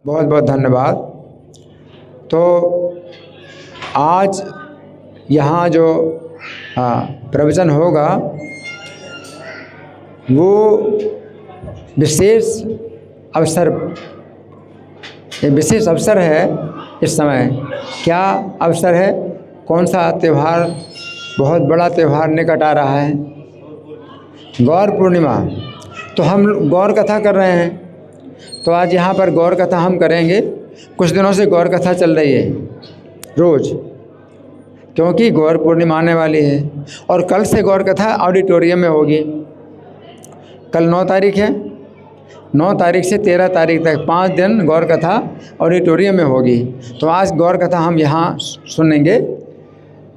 बहुत बहुत धन्यवाद। तो आज यहाँ जो प्रवचन होगा वो विशेष अवसर, ये विशेष अवसर है। इस समय क्या अवसर है? कौन सा त्यौहार? बहुत बड़ा त्यौहार निकट आ रहा है, गौर पूर्णिमा। तो हम गौर कथा कर रहे हैं, तो आज यहाँ पर गौर कथा हम करेंगे। कुछ दिनों से गौर कथा चल रही है रोज़, क्योंकि गौर पूर्णिमा आने वाली है। और कल से गौर कथा ऑडिटोरियम में होगी। कल 9 तारीख है, 9 तारीख से 13 तारीख तक 5 दिन गौर कथा ऑडिटोरियम में होगी। तो आज गौर कथा हम यहाँ सुनेंगे।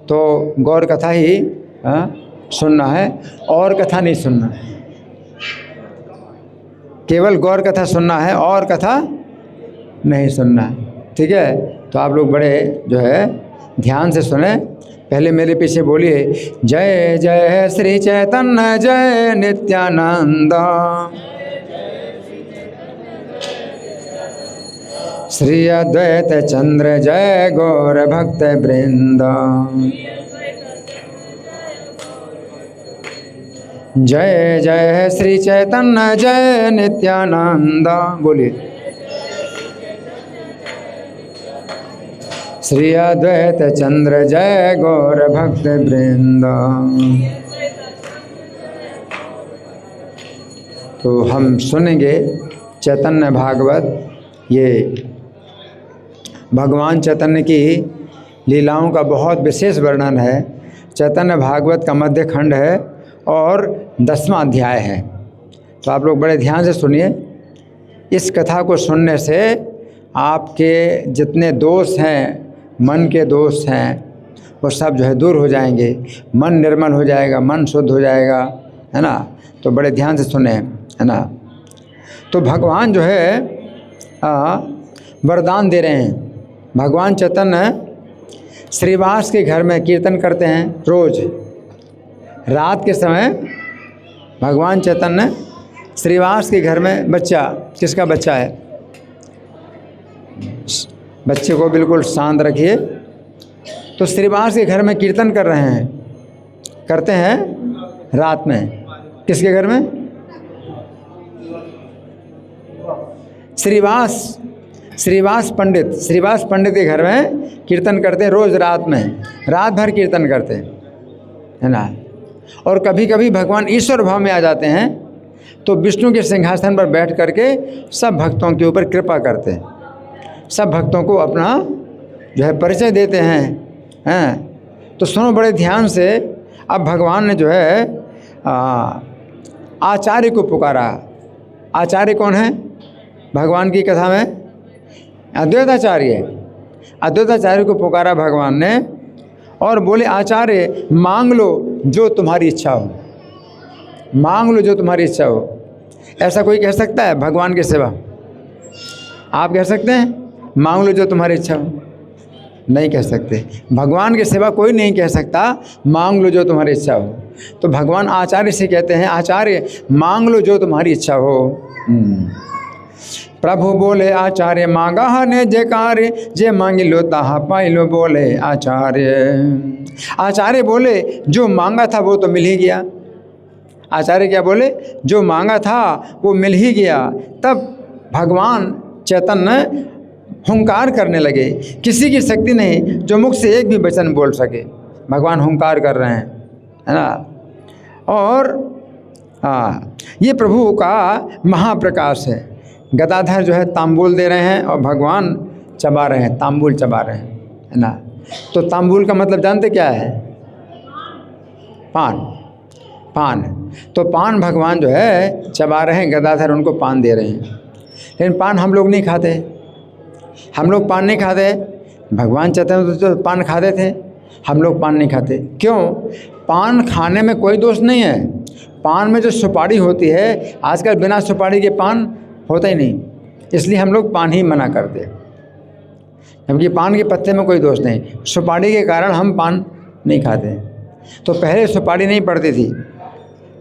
तो गौर कथा ही सुनना है, और कथा नहीं सुनना है, केवल गौर कथा सुनना है, और कथा नहीं सुनना है। ठीक है? तो आप लोग बड़े जो है ध्यान से सुने। पहले मेरे पीछे बोलिए, जय जय श्री चैतन्य जय नित्यानंद, श्री अद्वैत चंद्र जय गौर भक्त वृंद, जय जय श्री चैतन्य जय नित्यानंद। बोलिए, श्री अद्वैत चंद्र जय गौर भक्त वृंद। तो हम सुनेंगे चैतन्य भागवत। ये भगवान चैतन्य की लीलाओं का बहुत विशेष वर्णन है। चैतन्य भागवत का मध्य खंड है और 10वां अध्याय है। तो आप लोग बड़े ध्यान से सुनिए। इस कथा को सुनने से आपके जितने दोष हैं, मन के दोष हैं, वो सब जो है दूर हो जाएंगे। मन निर्मल हो जाएगा, मन शुद्ध हो जाएगा, है ना। तो बड़े ध्यान से सुने, है ना। तो भगवान जो है वरदान दे रहे हैं। भगवान चैतन्य श्रीवास के घर में कीर्तन करते हैं रोज़ रात के समय। भगवान चैतन्य श्रीवास के घर में, बच्चा, किसका बच्चा है? बच्चे को बिल्कुल शांत रखिए। तो श्रीवास के घर में कीर्तन कर रहे हैं, करते हैं रात में। किसके घर में? श्रीवास पंडित के घर में कीर्तन करते हैं रोज़ रात में, रात भर कीर्तन करते हैं, है ना। और कभी कभी भगवान ईश्वर भाव में आ जाते हैं, तो विष्णु के सिंहासन पर बैठ करके सब भक्तों के ऊपर कृपा करते हैं, सब भक्तों को अपना जो है परिचय देते हैं। तो सुनो बड़े ध्यान से। अब भगवान ने जो है आचार्य को पुकारा। आचार्य कौन है भगवान की कथा में? अद्वैताचार्य। अद्वैताचार्य को पुकारा भगवान ने और बोले, आचार्य मांग लो जो तुम्हारी इच्छा हो, मांग लो जो तुम्हारी इच्छा हो। ऐसा कोई कह सकता है भगवान के सिवा? आप कह सकते हैं मांग लो जो तुम्हारी इच्छा हो? नहीं कह सकते। भगवान के सिवा कोई नहीं कह सकता मांग लो जो तुम्हारी इच्छा हो। तो भगवान आचार्य से कहते हैं, आचार्य मांग लो जो तुम्हारी इच्छा हो। प्रभु बोले, आचार्य मांगा ने जे कार्य, जे मांगी लो ताहा पाई लो। बोले आचार्य। आचार्य बोले, जो मांगा था वो तो मिल ही गया। आचार्य क्या बोले? जो मांगा था वो मिल ही गया। तब भगवान चैतन्य हुंकार करने लगे। किसी की शक्ति नहीं जो मुख से एक भी वचन बोल सके। भगवान हुंकार कर रहे हैं, है ना। और ये प्रभु का महाप्रकाश है। गदाधर जो है तांबूल दे रहे हैं और भगवान चबा रहे हैं, तांबूल चबा रहे हैं, है ना। तो तांबूल का मतलब जानते क्या है? पान। तो पान भगवान जो है चबा रहे हैं, गदाधर उनको पान दे रहे हैं। लेकिन पान हम लोग नहीं खाते, हम लोग पान नहीं खाते। भगवान चैतन्य तो पान खाते थे, हम लोग पान नहीं खाते। क्यों? पान खाने में कोई दोष नहीं है। पान में जो सुपारी होती है, आजकल बिना सुपारी के पान होता ही नहीं, इसलिए हम लोग पान ही मना करते। जबकि पान के पत्ते में कोई दोष नहीं, सुपारी के कारण हम पान नहीं खाते। तो पहले सुपारी नहीं पड़ती थी,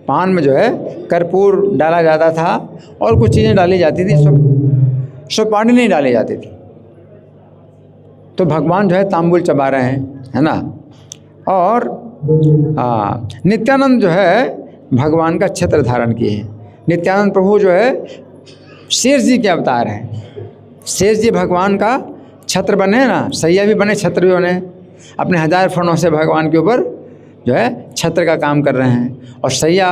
पान में जो है कर्पूर डाला जाता था और कुछ चीज़ें डाली जाती थी। सुपारी नहीं डाली जाती थी। तो भगवान जो है तांबुल चबा रहे हैं, है ना। और नित्यानंद जो है भगवान का छत्र धारण किए हैं। नित्यानंद प्रभु जो है शेष जी के अवतार हैं। शेष जी भगवान का छत्र बने ना, सैया भी बने, छत्र भी बने। अपने 1000 फनों से भगवान के ऊपर जो है छत्र का काम कर रहे हैं। और सैया,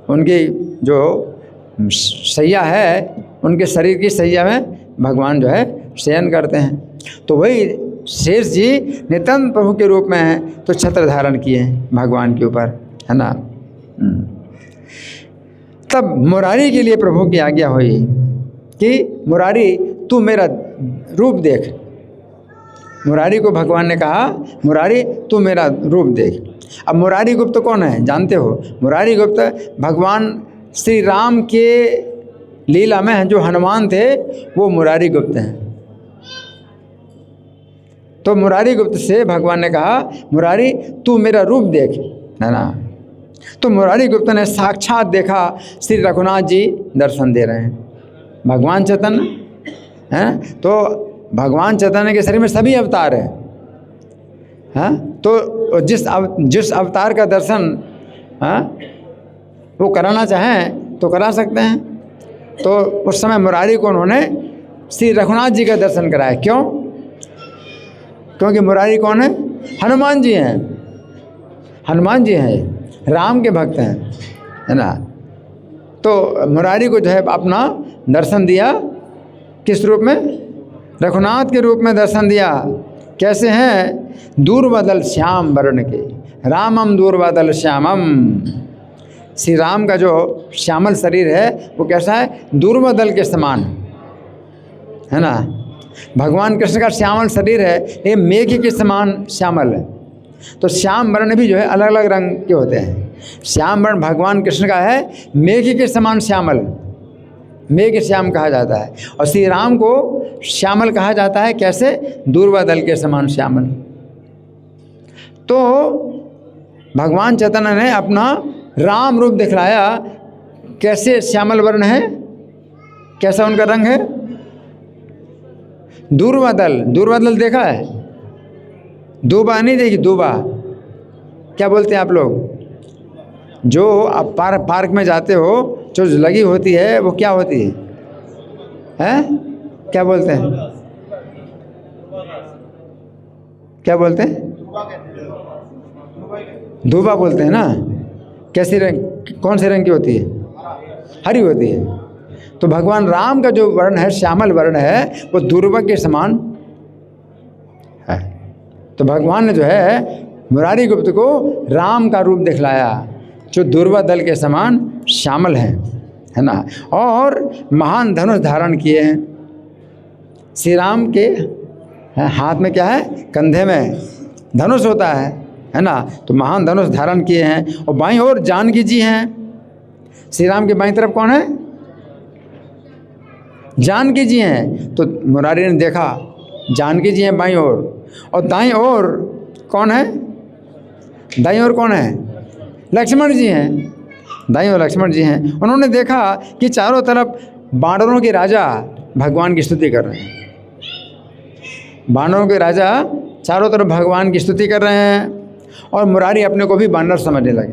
उनकी जो सैया है, उनके शरीर की सैया में भगवान जो है शयन करते हैं। तो वही शेष जी नित्यानंद प्रभु के रूप में हैं, तो छत्र धारण किए हैं भगवान के ऊपर, है ना। तब मुरारी के लिए प्रभु की आज्ञा हुई कि मुरारी तू मेरा रूप देख। मुरारी को भगवान ने कहा, मुरारी तू मेरा रूप देख। अब मुरारी गुप्त कौन है जानते हो? मुरारी गुप्त भगवान श्री राम के लीला में जो हनुमान थे वो मुरारी गुप्त हैं। तो मुरारी गुप्त से भगवान ने कहा, मुरारी तू मेरा रूप देख, है ना। तो मुरारी गुप्त ने साक्षात देखा श्री रघुनाथ जी दर्शन दे रहे हैं। भगवान चैतन्य हैं, तो भगवान चैतन्य के शरीर में सभी अवतार हैं, हाँ। तो जिस अवतार का दर्शन, हाँ, वो कराना चाहें तो करा सकते हैं। तो उस समय मुरारी को उन्होंने श्री रघुनाथ जी का दर्शन कराया। क्यों? क्योंकि मुरारी कौन है? हनुमान जी हैं। हनुमान जी हैं, राम के भक्त हैं, है ना। तो मुरारी को जो है अपना दर्शन दिया, किस रूप में? रघुनाथ के रूप में दर्शन दिया। कैसे हैं? दूरबदल श्याम वर्ण के, रामम दूरबदल श्यामम। श्री राम का जो श्यामल शरीर है वो कैसा है? दूरबदल के समान, है ना। भगवान कृष्ण का श्यामल शरीर है, ये मेघ के समान श्यामल है। तो श्याम वर्ण भी जो है अलग अलग रंग के होते हैं। श्याम वर्ण भगवान कृष्ण का है मेघ के समान श्यामल, मेघ श्याम कहा जाता है। और श्री राम को श्यामल कहा जाता है, कैसे? दूरबदल के समान श्यामल। तो भगवान चैतन्य ने अपना राम रूप दिखलाया। कैसे श्यामल वर्ण है, कैसा उनका रंग है? दूरबदल। दूरबदल देखा है? दूबा नहीं देखी? दूबा क्या बोलते हैं आप लोग? जो आप पार्क में जाते हो, जो लगी होती है वो क्या होती है? हैं? क्या बोलते हैं? क्या बोलते हैं? दूबा बोलते हैं ना। कैसी रंग, कौन से रंग की होती है? हरी होती है। तो भगवान राम का जो वर्ण है, श्यामल वर्ण है, वो दूर्वा के समान है। तो भगवान ने जो है मुरारी गुप्त को राम का रूप दिखलाया, जो दूर्वा दल के समान श्यामल है ना। और महान धनुष धारण किए हैं। श्री राम के हाथ में क्या है? कंधे में धनुष होता है ना। तो महान धनुष धारण किए हैं। और बाईं ओर जानकी जी हैं। श्री राम के बाईं तरफ कौन है? जानकी जी हैं। तो मुरारी ने देखा जानकी जी हैं बाईं ओर, और दाईं ओर कौन है? दाईं ओर कौन है? लक्ष्मण जी हैं। दाईं ओर लक्ष्मण जी हैं। उन्होंने देखा कि चारों तरफ बानरों के राजा भगवान की स्तुति कर रहे हैं। बानरों के राजा चारों तरफ भगवान की स्तुति कर रहे हैं। और मुरारी अपने को भी बानर समझने लगे।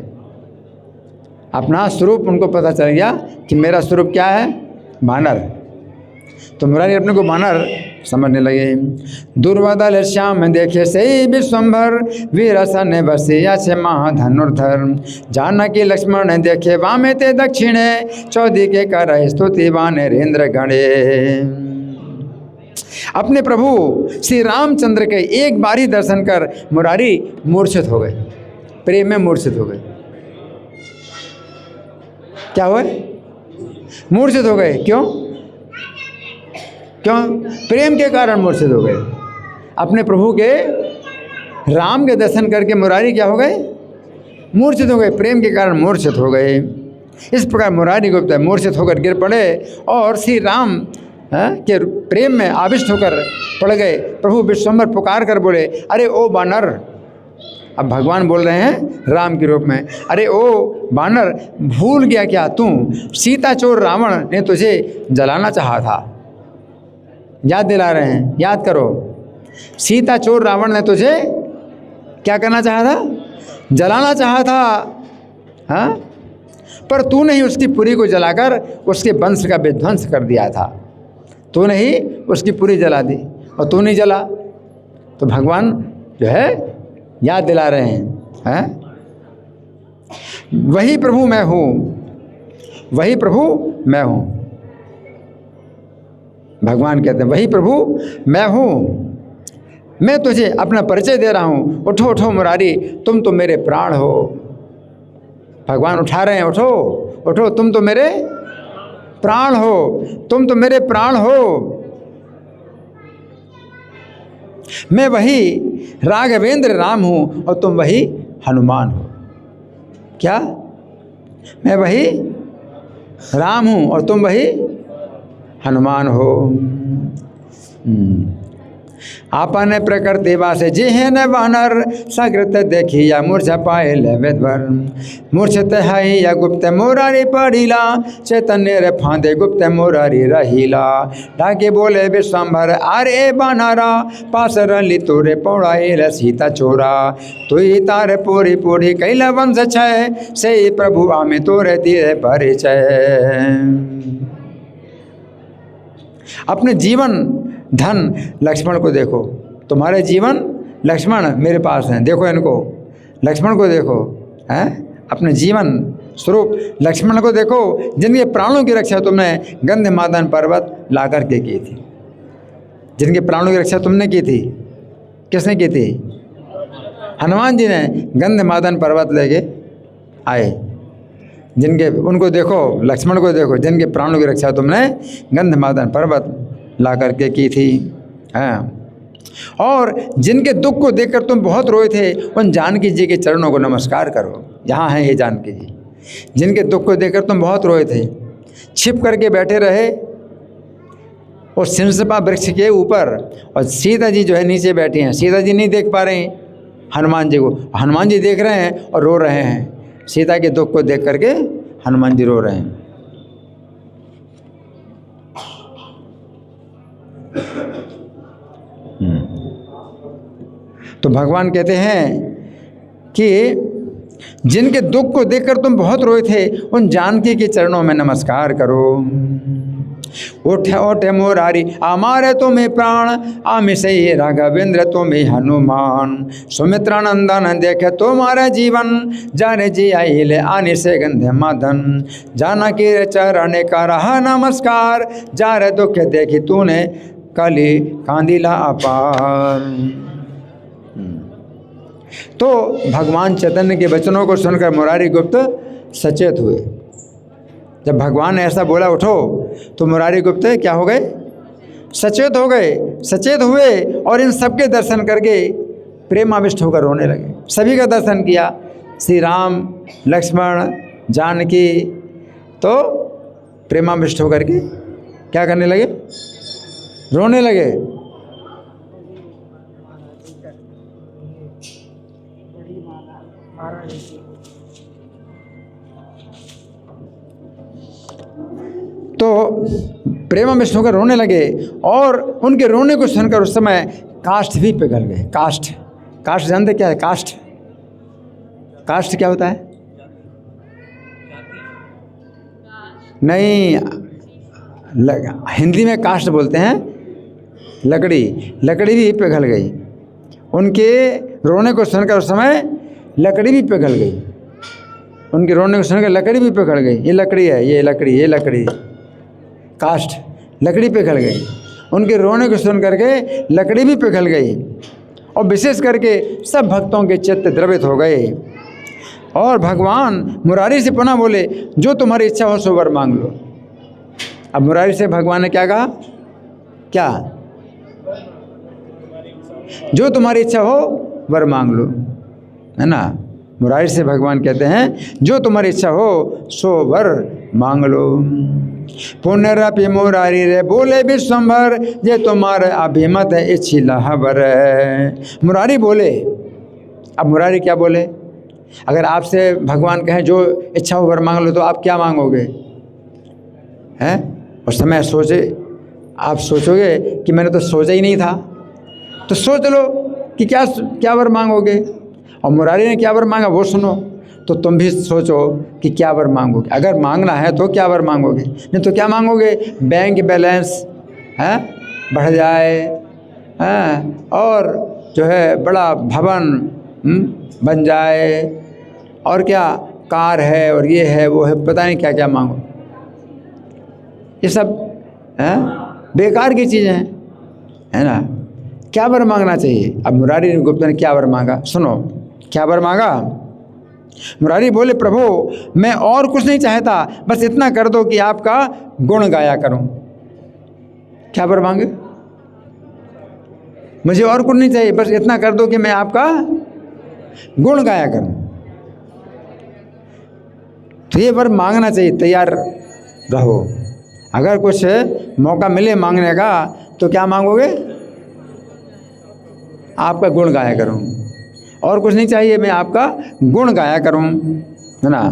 अपना स्वरूप उनको पता चल गया कि मेरा स्वरूप क्या है? बानर। तो मुरारी अपने को बानर समझने लगे। दुर्बदल श्याम देखे से विश्वम्भर, वीरसन बसिया छे महाधनुर्धर। जानकी लक्ष्मण देखे वामे ते दक्षिणे, चौदी के कर स्तुति वानरेंद्र गणे। अपने प्रभु श्री रामचंद्र के एक बारी दर्शन कर मुरारी मूर्छित हो गए, प्रेम में मूर्छित हो गए। क्या हुआ? मूर्छित हो गए। क्यों? क्यों? प्रेम के कारण मूर्छित हो गए। अपने प्रभु के राम के दर्शन करके मुरारी क्या हो गए? मूर्छित हो गए। प्रेम के कारण मूर्छित हो गए। इस प्रकार मुरारी गुप्त मूर्छित होकर गिर पड़े और श्री राम के प्रेम में आविष्ट होकर पड़ गए। प्रभु विश्वम्भर पुकार कर बोले, अरे ओ बानर। अब भगवान बोल रहे हैं राम के रूप में, अरे ओ बानर, भूल गया क्या तू? सीता चोर रावण ने तुझे जलाना चाहा था। याद दिला रहे हैं, याद करो। सीता चोर रावण ने तुझे क्या करना चाहा था? जलाना चाहा था, हाँ, पर तूने ही उसकी पुरी को जलाकर उसके वंश का विध्वंस कर दिया था। तूने ही उसकी पुरी जला दी और तू नहीं जला। तो भगवान जो है याद दिला रहे हैं, वही प्रभु मैं हूँ, वही प्रभु मैं हूँ। भगवान कहते हैं वही प्रभु मैं हूँ, मैं तुझे अपना परिचय दे रहा हूँ। उठो उठो मुरारी, तुम तो मेरे प्राण हो। भगवान उठा रहे हैं, उठो उठो, तुम तो मेरे प्राण हो, तुम तो मेरे प्राण हो। मैं वही राघवेंद्र राम हूँ और तुम वही हनुमान हो। क्या? मैं वही राम हूँ और तुम वही हनुमान हो। आपने प्रकृति वासे जेहन वानर सकृत देखिया मूर्छा पाए विद्वर। मूर्छित है या गुप्त मुरारी पड़ीला, चैतन्य रे फांदे गुप्त मुरारी रहीला। ढाके बोले विश्वम्भर अरे बानारा, पास रली तोरे पौड़ाए सीता चोरा। तुई तारे पूरी पूरी कैला वंश छय, से प्रभु आमे तोरे दिए परिचय। अपने जीवन धन लक्ष्मण को देखो, तुम्हारे जीवन लक्ष्मण मेरे पास हैं, देखो इनको, लक्ष्मण को देखो, हैं, अपने जीवन स्वरूप लक्ष्मण को देखो, जिनके प्राणों की रक्षा तुमने गंधमादन पर्वत ला करके की थी। जिनके प्राणों की रक्षा तुमने की थी, किसने की थी? हनुमान जी ने गंधमादन पर्वत लेके आए। जिनके, उनको देखो, लक्ष्मण को देखो, जिनके प्राणों की रक्षा तुमने गंधमादन पर्वत ला करके की थी, हाँ। और जिनके दुख को देखकर तुम बहुत रोए थे, उन जानकी जी के चरणों को नमस्कार करो। यहाँ हैं ये जानकी जी, जिनके दुख को देखकर तुम बहुत रोए थे, छिप करके बैठे रहे उस सिंसपा वृक्ष के ऊपर, और सीता जी जो है नीचे बैठी हैं। सीता जी नहीं देख पा रही हनुमान जी को, हनुमान जी देख रहे हैं और रो रहे हैं। सीता के दुख को देख करके हनुमान जी रो रहे हैं। तो भगवान कहते हैं कि जिनके दुख को देखकर तुम बहुत रोए थे, उन जानकी के चरणों में नमस्कार करो। उठे उठे मुरारी हमारे तुम्हें प्राण, आमी से राघवेंद्र तुम्हें हनुमान। सुमित्रा नंदन देखे तुम्हारा जीवन, जाने जी आइले आने से गंधे मदन। जाना के चरण का रहा नमस्कार, जा रे दुख देखी तूने कली कांदिला अपार। तो भगवान चैतन्य के वचनों को सुनकर मुरारी गुप्त सचेत हुए। जब भगवान ने ऐसा बोला उठो, तो मुरारी गुप्त क्या हो गए? सचेत हो गए, सचेत हुए, और इन सबके दर्शन करके प्रेमाविष्ट होकर रोने लगे। सभी का दर्शन किया, श्री राम, लक्ष्मण, जानकी, तो प्रेमाविष्ट होकर के क्या करने लगे? रोने लगे। तो प्रेमाविष्ट होकर रोने लगे, और उनके रोने को सुनकर उस समय काष्ठ भी पिघल गए। काष्ठ, काष्ठ जानते क्या है? काष्ठ, काष्ठ क्या होता है? नहीं, हिंदी में काष्ठ बोलते हैं लकड़ी। लकड़ी भी पिघल गई। उनके रोने को सुनकर उस समय लकड़ी भी पिघल गई। उनके रोने को सुनकर लकड़ी भी पिघल गई। ये लकड़ी है, ये लकड़ी, ये लकड़ी, काष्ठ, लकड़ी पिघल गई। उनके रोने को सुन करके लकड़ी भी पिघल गई, और विशेष करके सब भक्तों के चित्त द्रवित हो गए। और भगवान मुरारी से पुनः बोले, जो तुम्हारी इच्छा हो सो वर मांग लो। अब मुरारी से भगवान ने क्या कहा? क्या? जो तुम्हारी इच्छा हो वर मांग लो, है ना। मुरारी से भगवान कहते हैं, जो तुम्हारी इच्छा हो सो वर मांग लो। पुनरपि मुरारी रे बोले विश्वम्भर, जे तुम्हारे अभिमत इच्छिला हबर। मुरारी बोले, अब मुरारी क्या बोले? अगर आपसे भगवान कहें जो इच्छा हो वर मांग लो, तो आप क्या मांगोगे? हैं? उस समय सोचे, आप सोचोगे कि मैंने तो सोचा ही नहीं था, तो सोच लो कि क्या क्या वर मांगोगे। और मुरारी ने क्या वर मांगा वो सुनो, तो तुम भी सोचो कि क्या वर मांगोगे। अगर मांगना है तो क्या वर मांगोगे, नहीं तो क्या मांगोगे, बैंक बैलेंस है बढ़ जाए, हैं, और जो है बड़ा भवन बन जाए, और क्या कार है और ये है वो है, पता नहीं क्या क्या मांगो। ये सब हैं बेकार की चीज़ें हैं, है ना। क्या वर मांगना चाहिए। अब मुरारी गुप्त ने क्या वर मांगा, सुनो क्या वर मांगा। मुरारी बोले, प्रभु मैं और कुछ नहीं चाहता, बस इतना कर दो कि आपका गुण गाया करूं। क्या वर मांगे, मुझे और कुछ नहीं चाहिए, बस इतना कर दो कि मैं आपका गुण गाया करूं। तो ये वर मांगना चाहिए, तैयार रहो। अगर कुछ मौका मिले मांगने का तो क्या मांगोगे, आपका गुण गाया करूं, और कुछ नहीं चाहिए, मैं आपका गुण गाया करूं, है ना।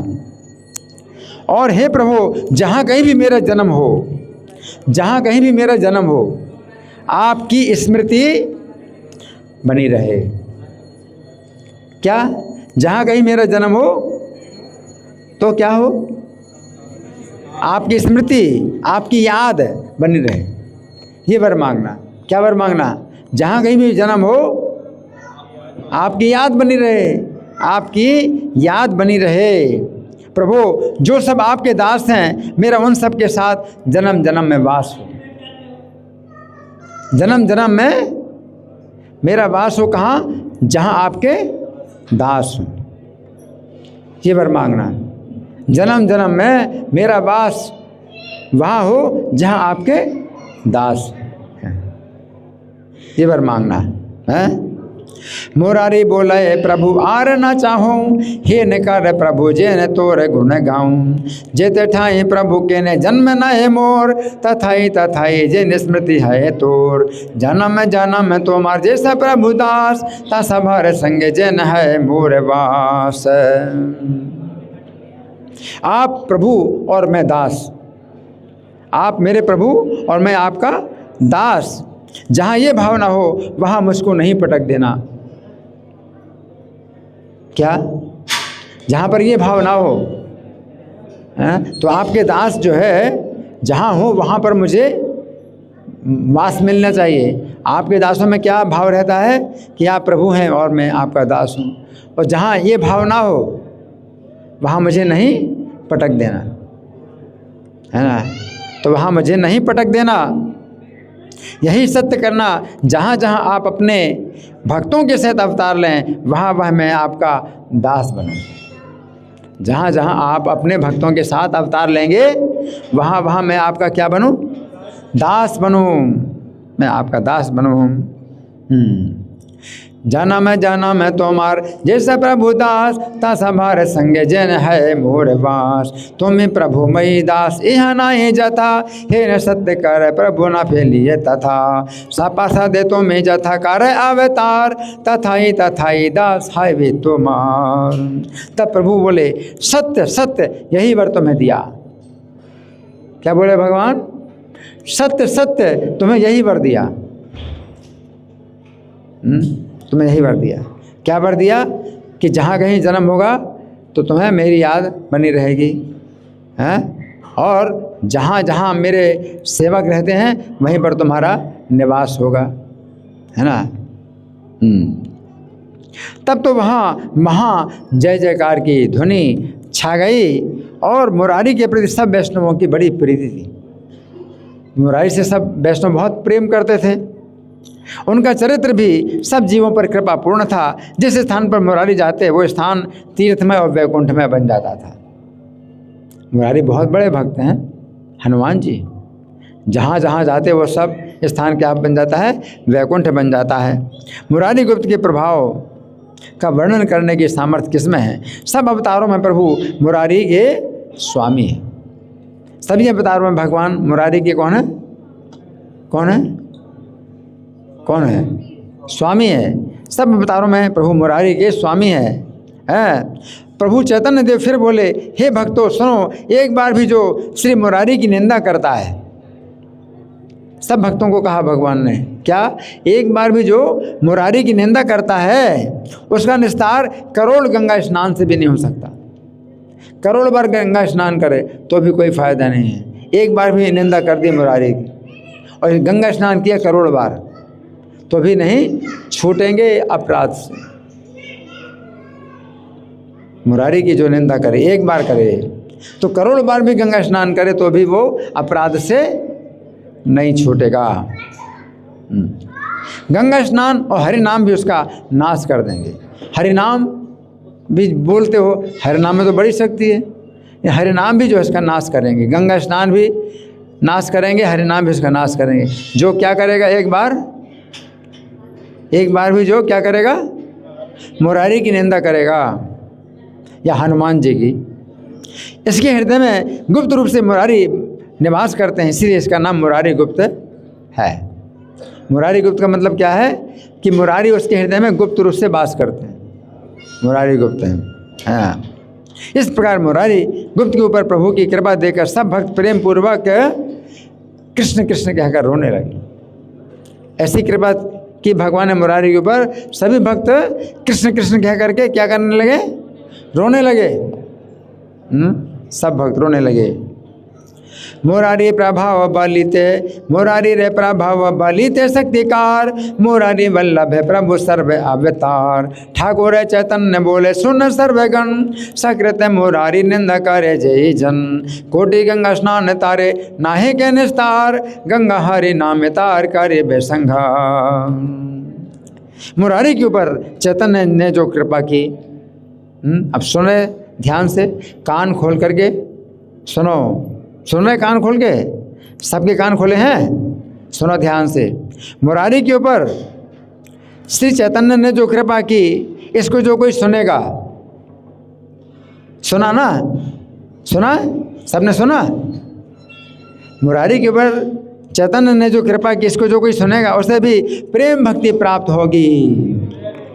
और हे प्रभु जहाँ कहीं भी मेरा जन्म हो, जहाँ कहीं भी मेरा जन्म हो, आपकी स्मृति बनी रहे। क्या, जहाँ कहीं मेरा जन्म हो तो क्या हो, आपकी स्मृति, आपकी याद बनी रहे। ये वर मांगना। क्या वर मांगना, जहाँ कहीं भी जन्म हो आपकी याद बनी रहे, आपकी याद बनी रहे। प्रभु जो सब आपके दास हैं, मेरा उन सब के साथ जन्म जन्म में वास हो। जन्म जन्म में मेरा वास हो, कहाँ, जहाँ आपके दास हो। ये वर मांगना, जन्म जन्म में मेरा वास वहाँ हो जहाँ आपके दास हैं। ये वर मांगना है। मुरारी बोले, प्रभु आर न चाहूँ, हे न कर प्रभु जे न तोर गुण गाऊँ। जेते ठाई प्रभु के ने जन्म न है मोर, तथाई तथाई जे निस्मृति है तोर। जन्म जन्म तोमार जैसा प्रभु दास, ता सभर संग जे न है मोर वास। आप प्रभु और मैं दास, आप मेरे प्रभु और मैं आपका दास। जहाँ ये भावना हो वहाँ मुझको नहीं पटक देना। क्या, जहाँ पर ये भावना हो, तो आपके दास जो है जहाँ हो वहाँ पर मुझे वास मिलना चाहिए। आपके दासों में क्या भाव रहता है कि आप प्रभु हैं और मैं आपका दास हूँ। और जहाँ ये भावना हो वहाँ मुझे नहीं पटक देना, है ना। तो वहाँ मुझे नहीं पटक देना। यही सत्य करना। जहाँ जहाँ आप अपने भक्तों के साथ अवतार लें, वहाँ वह मैं आपका दास बनूं। जहाँ जहाँ आप अपने भक्तों के साथ अवतार लेंगे, वहाँ वहाँ मैं आपका क्या बनूं, दास बनूं। मैं आपका दास बनूं। जन्म जन्म तोमार जैसा प्रभु दास, ता सभार संग जन है मोर वास। तुम्हें प्रभु मई दास यह नहीं जथा, हे न सत्य कर प्रभु न फैलिए तथा। सपा दे तुम्हें जथा कर अवतार, तथाई तथाई दास है वे तुम्हार। तब प्रभु बोले, सत्य सत्य यही वर तुम्हें दिया। क्या बोले भगवान, सत्य सत्य तुम्हें यही वर दिया। तुम्हें यही वर दिया। क्या वर दिया, कि जहाँ कहीं जन्म होगा तो तुम्हें मेरी याद बनी रहेगी, हैं, और जहाँ जहाँ मेरे सेवक रहते हैं वहीं पर तुम्हारा निवास होगा, है ना। तब तो वहाँ महा जय जयकार की ध्वनि छा गई और मुरारी के प्रति सब वैष्णवों की बड़ी प्रीति थी। मुरारी से सब वैष्णव बहुत प्रेम करते थे। उनका चरित्र भी सब जीवों पर कृपा पूर्ण था। जिस स्थान पर मुरारी जाते वो स्थान तीर्थमय और वैकुंठमय बन जाता था। मुरारी बहुत बड़े भक्त हैं हनुमान जी। जहाँ जहाँ जाते वो सब स्थान क्या बन जाता है, वैकुंठ बन जाता है। मुरारी गुप्त के प्रभाव का वर्णन करने की सामर्थ्य किसमें है। सब अवतारों में प्रभु मुरारी के स्वामी हैं। सभी अवतारों में भगवान मुरारी के कौन है, कौन है, कौन है, स्वामी है। सब अवतारों में प्रभु मुरारी के स्वामी है। प्रभु चैतन्य देव फिर बोले, हे भक्तों सुनो, एक बार भी जो श्री मुरारी की निंदा करता है, सब भक्तों को कहा भगवान ने क्या, एक बार भी जो मुरारी की निंदा करता है उसका निस्तार करोड़ गंगा स्नान से भी नहीं हो सकता। करोड़ बार गंगा स्नान करे तो भी कोई फायदा नहीं है। एक बार भी निंदा कर दी मुरारी की और गंगा स्नान किया करोड़ बार तो भी नहीं छूटेंगे अपराध से। मुरारी की जो निंदा करे, एक बार करे तो करोड़ बार भी गंगा स्नान करे तो भी वो अपराध से नहीं छूटेगा। गंगा स्नान और हरि नाम भी उसका नाश कर देंगे। हरि नाम भी बोलते हो, हरि नाम में तो बड़ी शक्ति है, ये हरि नाम भी जो है इसका नाश करेंगे। गंगा स्नान भी नाश करेंगे, हरि नाम भी उसका नाश करेंगे। जो क्या करेगा, एक बार भी जो क्या करेगा, मुरारी की निंदा करेगा या हनुमान जी की, इसके हृदय में गुप्त रूप से मुरारी निवास करते हैं, इसलिए इसका नाम मुरारी गुप्त है। मुरारी गुप्त का मतलब क्या है कि मुरारी उसके हृदय में गुप्त रूप से वास करते हैं, मुरारी गुप्त हैं। हाँ, इस प्रकार मुरारी गुप्त के ऊपर प्रभु की कृपा देकर सब भक्त प्रेम पूर्वक कृष्ण कृष्ण कहकर रोने लगे। ऐसी कृपा की भगवान ने मुरारी के ऊपर, सभी भक्त कृष्ण कृष्ण कह करके क्या करने लगे, रोने लगे। सब भक्त रोने लगे। मुरारी प्रभाव बलिते, मुरारी रे प्रभाव बलिते शक्तिकार, मुरारी वल्लभ है प्रभु सर्व अवतार। ठाकुर चैतन्य बोले सुन सर्वगण, सकृत मुरारी निंदा करे जय जन। कोटि गंगा स्नान तारे नाहे के निस्तार, गंगा हरि नाम तार करे बेसंगा। मुरारी के ऊपर चैतन्य ने जो कृपा की, अब सुने ध्यान से, कान खोल करके सुनो, सुन रहे कान खोल के, सबके कान खोले हैं, सुनो ध्यान से। मुरारी के ऊपर श्री चैतन्य ने जो कृपा की, इसको जो कोई सुनेगा, सुना ना, सुना, सबने सुना। मुरारी के ऊपर चैतन्य ने जो कृपा की, इसको जो कोई सुनेगा उसे भी प्रेम भक्ति प्राप्त होगी।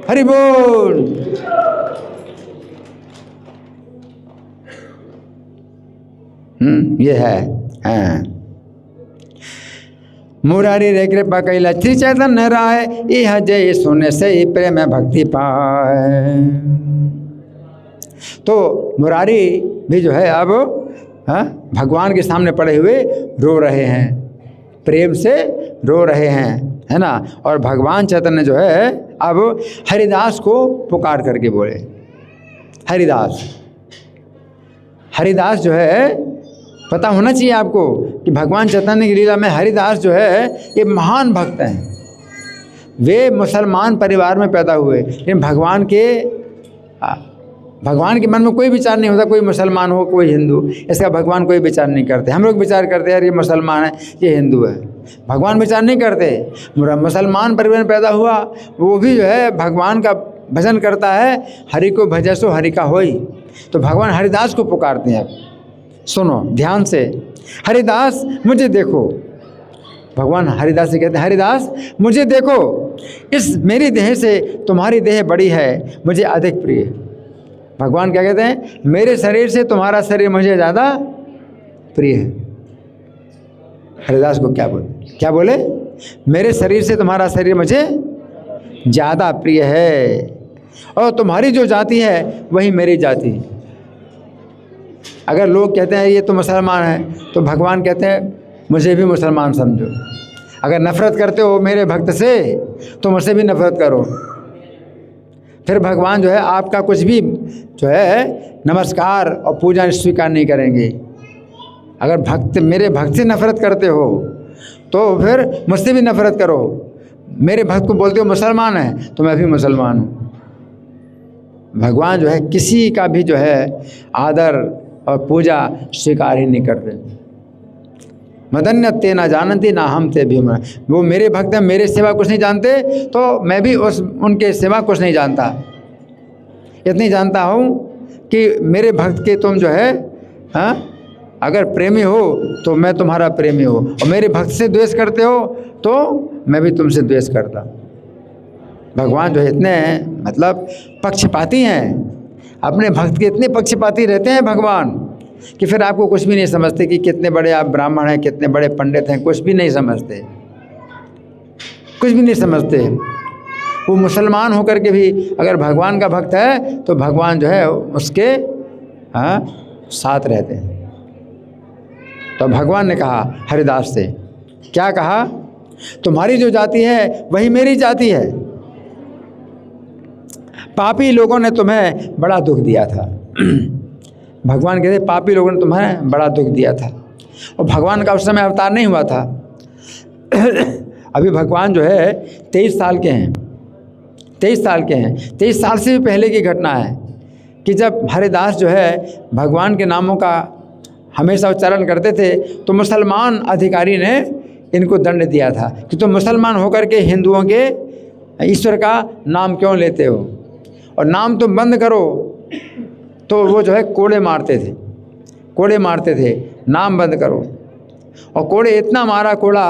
हरि बोल। ये है। हाँ। मुरारी रे कृपा कैला श्री चैतन्य राय, यह जय सुने से ही प्रेम भक्ति पाए। तो मुरारी भी जो है अब भगवान के सामने पड़े हुए रो रहे हैं, प्रेम से रो रहे हैं, है ना। और भगवान चैतन्य जो है अब हरिदास को पुकार करके बोले, हरिदास, हरिदास जो है, पता होना चाहिए आपको कि भगवान चैतन्य की लीला में हरिदास जो है ये महान भक्त हैं। वे मुसलमान परिवार में पैदा हुए, लेकिन भगवान के मन में कोई विचार नहीं होता, कोई मुसलमान हो कोई हिंदू, इसका भगवान कोई विचार नहीं करते। हम लोग विचार करते हैं यार ये मुसलमान है ये हिंदू है, भगवान विचार नहीं करते। मुसलमान परिवार में पैदा हुआ, वो भी जो है भगवान का भजन करता है, हरि को भजसो हरि का होई। तो भगवान हरिदास को पुकारते हैं। सुनो ध्यान से, हरिदास मुझे देखो, भगवान हरिदास से कहते हैं हरिदास मुझे देखो, इस मेरी देह से तुम्हारी देह बड़ी है, मुझे अधिक प्रिय। भगवान क्या कहते हैं, मेरे शरीर से तुम्हारा शरीर मुझे ज़्यादा प्रिय है। हरिदास को क्या बोले, मेरे शरीर से तुम्हारा शरीर मुझे ज़्यादा प्रिय है, और तुम्हारी जो जाति है वही मेरी जाति है। अगर लोग कहते हैं ये तो मुसलमान है, तो भगवान कहते हैं मुझे भी मुसलमान समझो। अगर नफ़रत करते हो मेरे भक्त से तो मुझसे भी नफ़रत करो। फिर भगवान जो है आपका कुछ भी जो है नमस्कार और पूजा स्वीकार नहीं करेंगे। अगर मेरे भक्त से नफ़रत करते हो तो फिर मुझसे भी नफ़रत करो। मेरे भक्त को बोलते हो मुसलमान है तो मैं भी मुसलमान हूँ। भगवान जो है किसी का भी जो है आदर और पूजा स्वीकार ही नहीं करते। मदन्य ते ना जानती ना हम ते भी, वो मेरे भक्त हैं, मेरे सिवा कुछ नहीं जानते, तो मैं भी उनके सिवा कुछ नहीं जानता। इतनी जानता हूँ कि मेरे भक्त के तुम जो है अगर प्रेमी हो तो मैं तुम्हारा प्रेमी हो, और मेरे भक्त से द्वेष करते हो तो मैं भी तुमसे द्वेष करता। भगवान जो है इतने मतलब पक्षपाती हैं, अपने भक्त के इतने पक्षपाती रहते हैं भगवान कि फिर आपको कुछ भी नहीं समझते कि कितने बड़े आप ब्राह्मण हैं, कितने बड़े पंडित हैं, कुछ भी नहीं समझते, कुछ भी नहीं समझते। वो मुसलमान होकर के भी अगर भगवान का भक्त है तो भगवान जो है उसके साथ रहते हैं। तो भगवान ने कहा हरिदास से, क्या कहा, तुम्हारी जो जाति है वही मेरी जाति है। पापी लोगों ने तुम्हें बड़ा दुख दिया था। भगवान कहते पापी लोगों ने तुम्हें बड़ा दुख दिया था। और भगवान का उस समय अवतार नहीं हुआ था। अभी भगवान जो है 23 साल के हैं, 23 साल के हैं। 23 साल से भी पहले की घटना है कि जब हरिदास जो है भगवान के नामों का हमेशा उच्चारण करते थे तो मुसलमान अधिकारी ने इनको दंड दिया था कि तुम मुसलमान होकर के हिंदुओं के ईश्वर का नाम क्यों लेते हो, और नाम तुम बंद करो। तो वो जो है कोड़े मारते थे, कोड़े मारते थे, नाम बंद करो। और कोड़े इतना मारा कोड़ा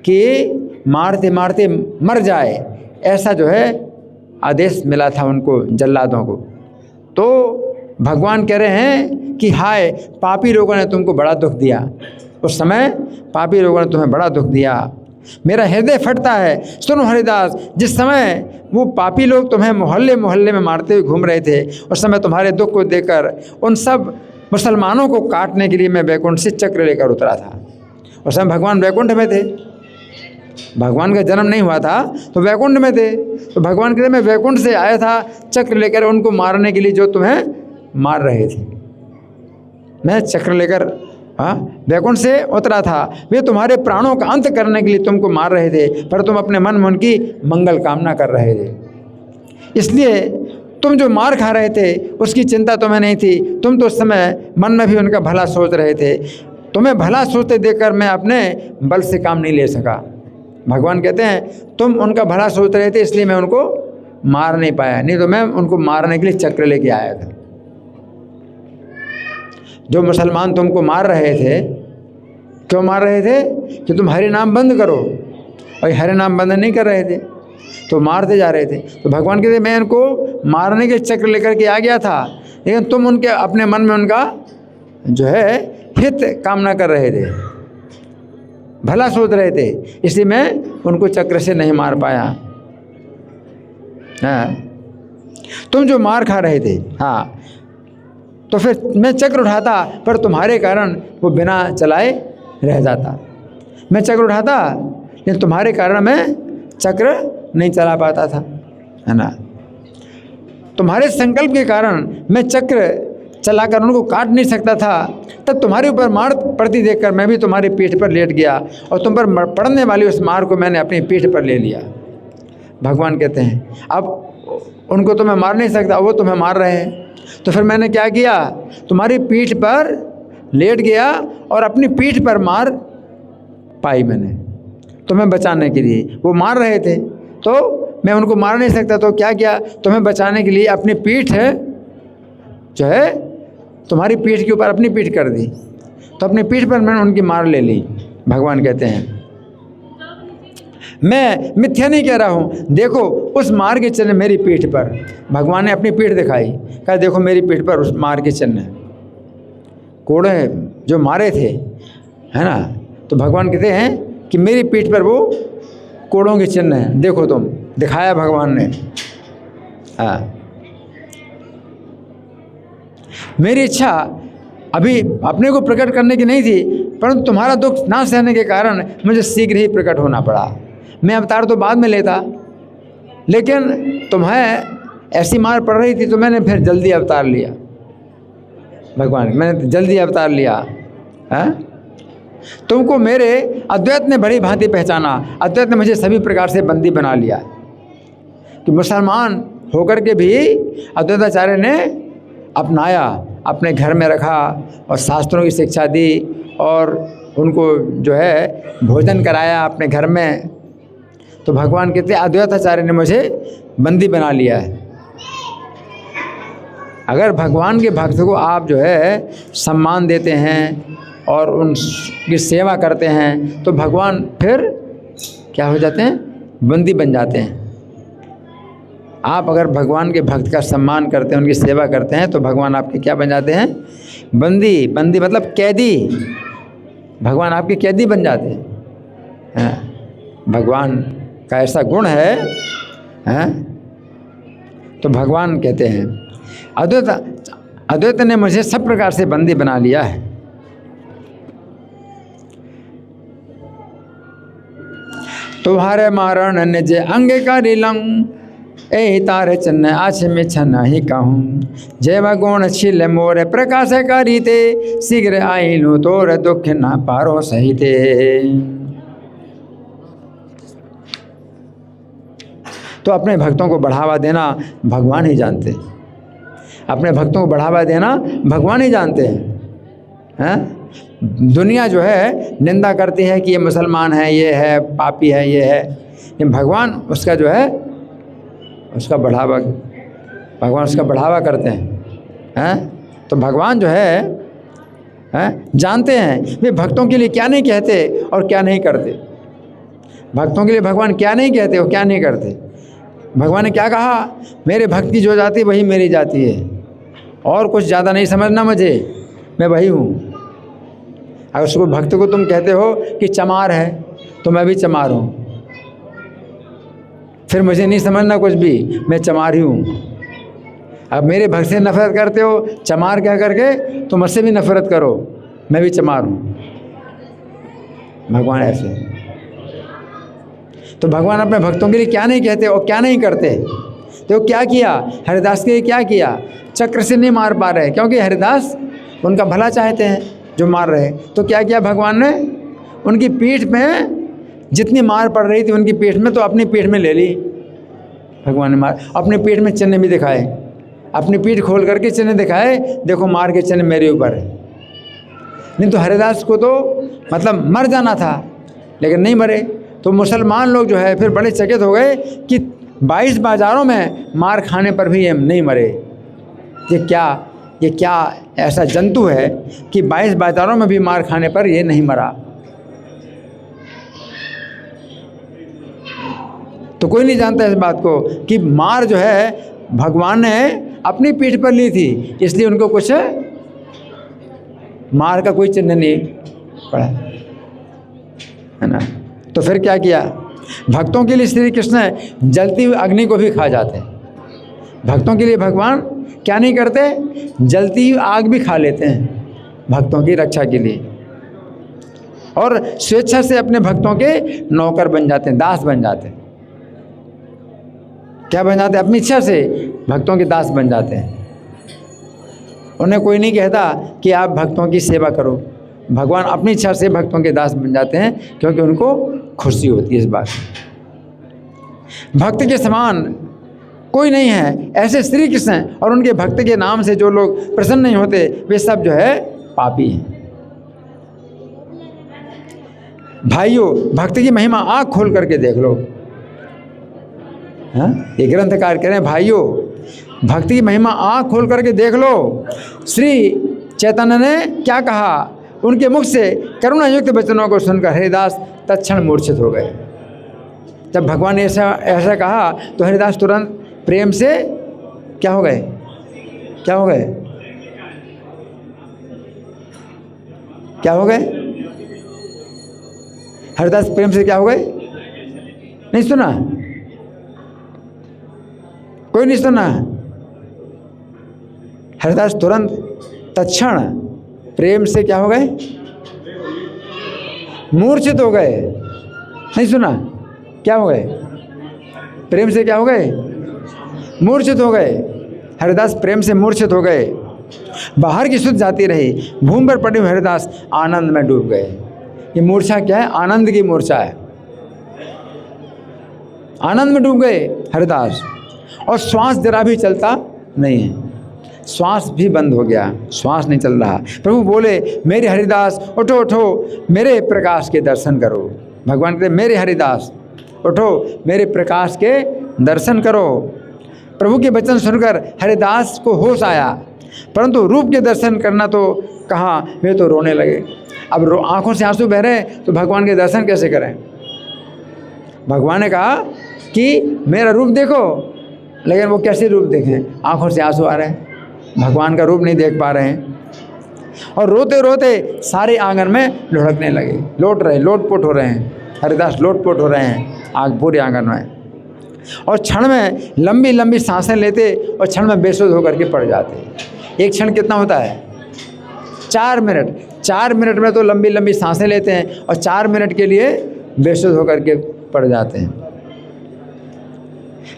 कि मारते मारते मर जाए, ऐसा जो है आदेश मिला था उनको, जल्लादों को। तो भगवान कह रहे हैं कि हाय पापी लोगों ने तुमको बड़ा दुख दिया, उस समय पापी लोगों ने तुम्हें बड़ा दुख दिया। मेरा हृदय फटता है। सुनो हरिदास, जिस समय वो पापी लोग तुम्हें मोहल्ले मोहल्ले में मारते हुए घूम रहे थे, उस समय तुम्हारे दुख को देखकर उन सब मुसलमानों को काटने के लिए मैं वैकुंठ से चक्र लेकर उतरा था। उस समय भगवान वैकुंठ में थे, भगवान का जन्म नहीं हुआ था तो वैकुंठ में थे। तो भगवान कहते मैं वैकुंठ से आया था चक्र लेकर उनको मारने के लिए जो तुम्हें मार रहे थे। मैं चक्र लेकर वैकुंठ से उतरा था। वे तुम्हारे प्राणों का अंत करने के लिए तुमको मार रहे थे, पर तुम अपने मन में उनकी मंगल कामना कर रहे थे। इसलिए तुम जो मार खा रहे थे उसकी चिंता तुम्हें नहीं थी। तुम तो उस समय मन में भी उनका भला सोच रहे थे। तुम्हें भला सोचते देखकर मैं अपने बल से काम नहीं ले सका। भगवान कहते हैं तुम उनका भला सोच रहे थे इसलिए मैं उनको मार नहीं पाया, नहीं तो मैं उनको मारने के लिए चक्र लेके आया था। जो मुसलमान तुमको मार रहे थे, क्यों मार रहे थे कि तुम हरि नाम बंद करो, और हरि नाम बंद नहीं कर रहे थे तो मारते जा रहे थे। तो भगवान कहते मैं इनको मारने के चक्र लेकर के आ गया था, लेकिन तुम उनके अपने मन में उनका जो है हित कामना कर रहे थे, भला सोच रहे थे, इसलिए मैं उनको चक्र से नहीं मार पाया। तुम जो मार खा रहे थे, तो फिर मैं चक्र उठाता, पर तुम्हारे कारण वो बिना चलाए रह जाता। मैं चक्र उठाता लेकिन तुम्हारे कारण मैं चक्र नहीं चला पाता था, है ना। तुम्हारे संकल्प के कारण मैं चक्र चलाकर उनको काट नहीं सकता था। तब तुम्हारे ऊपर मार पड़ती देखकर मैं भी तुम्हारी पीठ पर लेट गया, और तुम पर पड़ने वाली उस मार को मैंने अपनी पीठ पर ले लिया। भगवान कहते हैं अब उनको तो मैं मार नहीं सकता, वो तुम्हें मार रहे हैं, तो फिर मैंने क्या किया, तुम्हारी पीठ पर लेट गया और अपनी पीठ पर मार पाई मैंने तुम्हें बचाने के लिए। वो मार रहे थे तो मैं उनको मार नहीं सकता, तो क्या किया, तुम्हें बचाने के लिए अपनी पीठ जो है तुम्हारी पीठ के ऊपर अपनी पीठ कर दी, तो अपनी पीठ पर मैंने उनकी मार ले ली। भगवान कहते हैं मैं मिथ्या नहीं कह रहा हूँ, देखो उस मार के चिन्ह मेरी पीठ पर। भगवान ने अपनी पीठ दिखाई, कहा देखो मेरी पीठ पर उस मार के चिन्ह, कोड़े जो मारे थे, है ना। तो भगवान कहते हैं कि मेरी पीठ पर वो कोड़ों के चिन्ह हैं, देखो तुम, दिखाया भगवान ने। मेरी इच्छा अभी अपने को प्रकट करने की नहीं थी, परंतु तुम्हारा दुख ना सहने के कारण मुझे शीघ्र ही प्रकट होना पड़ा। मैं अवतार तो बाद में लेता, लेकिन तुम्हें ऐसी मार पड़ रही थी तो मैंने फिर जल्दी अवतार लिया। भगवान मैंने जल्दी अवतार लिया। तुमको मेरे अद्वैत ने बड़ी भांति पहचाना, अद्वैत ने मुझे सभी प्रकार से बंदी बना लिया। कि मुसलमान होकर के भी अद्वैताचार्य ने अपनाया, अपने घर में रखा और शास्त्रों की शिक्षा दी और उनको जो है भोजन कराया अपने घर में। तो भगवान कहते हैं अद्वैताचार्य ने मुझे बंदी बना लिया है। अगर भगवान के भक्त को आप जो है सम्मान देते हैं और उनकी सेवा करते हैं तो भगवान फिर क्या हो जाते हैं, बंदी बन जाते हैं। आप अगर भगवान के भक्त का सम्मान करते हैं, उनकी सेवा करते हैं तो भगवान आपके क्या बन जाते हैं, बंदी, बंदी मतलब कैदी, भगवान आपके कैदी बन जाते हैं। भगवान का ऐसा गुण है, तो भगवान कहते हैं अद्वैत ने मुझे सब प्रकार से बंदी बना लिया है। तुम्हारे मारण निज अंग करी लंग, ए तारे चन्न आछ में छन ही कहूँ, जय गुण छिल मोर प्रकाश करी ते, शीघ्र आईलू तोर दुख न पारो सहिते। तो अपने भक्तों को बढ़ावा देना भगवान ही जानते हैं, अपने भक्तों को बढ़ावा देना भगवान ही जानते हैं। दुनिया जो है निंदा करती है कि ये मुसलमान है, ये है पापी है, ये है, लेकिन भगवान उसका जो है उसका बढ़ावा, भगवान उसका बढ़ावा करते हैं। तो भगवान जो है जानते हैं वे भक्तों के लिए क्या नहीं कहते और क्या नहीं करते। भक्तों के लिए भगवान क्या नहीं कहते और क्या नहीं करते। भगवान ने क्या कहा, मेरे भक्त की जो जाति वही मेरी जाति है, और कुछ ज़्यादा नहीं समझना मुझे, मैं वही हूँ। अगर उसको भक्त को तुम कहते हो कि चमार है तो मैं भी चमार हूँ, फिर मुझे नहीं समझना कुछ भी, मैं चमार ही हूँ। अब मेरे भक्त से नफरत करते हो चमार कह करके, तो मुझसे भी नफरत करो, मैं भी चमार हूँ। भगवान ऐसे, तो भगवान अपने भक्तों के लिए क्या नहीं कहते और क्या नहीं करते। तो क्या किया, हरिदास के लिए क्या किया, चक्र से नहीं मार पा रहे क्योंकि हरिदास उनका भला चाहते हैं जो मार रहे। तो क्या किया भगवान ने, उनकी पीठ में जितनी मार पड़ रही थी उनकी पीठ में, तो अपनी पीठ में ले ली भगवान ने मार। अपने पीठ में चिन्ह भी दिखाए, अपनी पीठ खोल करके चिन्ह दिखाए, देखो मार के चिन्ह मेरे ऊपर है। नहीं तो हरिदास को तो मतलब मर जाना था, लेकिन नहीं मरे। तो मुसलमान लोग जो है फिर बड़े चकित हो गए कि 22 बाजारों में मार खाने पर भी ये नहीं मरे। ये क्या ऐसा जंतु है कि 22 बाजारों में भी मार खाने पर ये नहीं मरा। तो कोई नहीं जानता इस बात को कि मार जो है भगवान ने अपनी पीठ पर ली थी, इसलिए उनको कुछ मार का कोई चिन्ह नहीं पड़ा, है ना। तो फिर क्या किया, भक्तों के लिए श्री कृष्ण जलती हुई अग्नि को भी खा जाते हैं। भक्तों के लिए भगवान क्या नहीं करते, जलती हुई आग भी खा लेते हैं भक्तों की रक्षा के लिए, और स्वेच्छा से अपने भक्तों के नौकर बन जाते हैं, दास बन जाते हैं। क्या बन जाते हैं, अपनी इच्छा से भक्तों के दास बन जाते हैं। उन्हें कोई नहीं कहता कि आप भक्तों की सेवा करो, भगवान अपनी इच्छा से भक्तों के दास बन जाते हैं क्योंकि उनको खुशी होती है इस बात। भक्त के समान कोई नहीं है, ऐसे श्री कृष्ण और उनके भक्त के नाम से जो लोग प्रसन्न नहीं होते वे सब जो है पापी हैं। भाइयों, भक्ति की महिमा आँख खोल करके देख लो। ये ग्रंथकार कह रहे हैं भाइयों, भक्ति की महिमा आँख खोल करके देख लो। श्री चैतन्य ने क्या कहा, उनके मुख से करुणा युक्त वचनों को सुनकर हरिदास तत्क्षण मूर्छित हो गए। जब भगवान ने ऐसा कहा तो हरिदास तुरंत प्रेम से क्या हो गए, क्या हो गए, क्या हो गए, हरिदास प्रेम से क्या हो गए, नहीं सुना, कोई नहीं सुना। हरिदास तुरंत तत्क्षण प्रेम से क्या हो गए, मूर्छित हो गए। नहीं सुना, क्या हो गए, प्रेम से क्या हो गए, मूर्छित हो गए। हरिदास प्रेम से मूर्छित हो गए। बाहर की शुद्ध जाती रही, भूमि पर पड़े हुए हरिदास आनंद में डूब गए। ये मूर्छा क्या है, आनंद की मूर्छा है। आनंद में डूब गए हरिदास, और श्वास जरा भी चलता नहीं है, श्वास भी बंद हो गया, श्वास नहीं चल रहा। प्रभु बोले, मेरे हरिदास उठो उठो, मेरे प्रकाश के दर्शन करो। भगवान कहते मेरे हरिदास उठो, मेरे प्रकाश के दर्शन करो। प्रभु के वचन सुनकर हरिदास को होश आया, परंतु रूप के दर्शन करना तो कहाँ, वे तो रोने लगे। अब आंखों से आंसू बह रहे तो भगवान के दर्शन कैसे करें। भगवान ने कहा कि मेरा रूप देखो, लेकिन वो कैसे रूप देखें, आंखों से आंसू आ रहे हैं, भगवान का रूप नहीं देख पा रहे हैं। और रोते रोते सारे आंगन में लुढ़कने लगे, लोटपोट हो रहे हैं। हरिदास लोटपोट हो रहे हैं पूरे आंगन में, और क्षण में लंबी लंबी सांसें लेते और क्षण में बेसुध होकर के पड़ जाते। एक क्षण कितना होता है? 4 मिनट। 4 मिनट में तो लंबी लंबी सांसें लेते हैं और 4 मिनट के लिए बेसुध होकर के पड़ जाते हैं।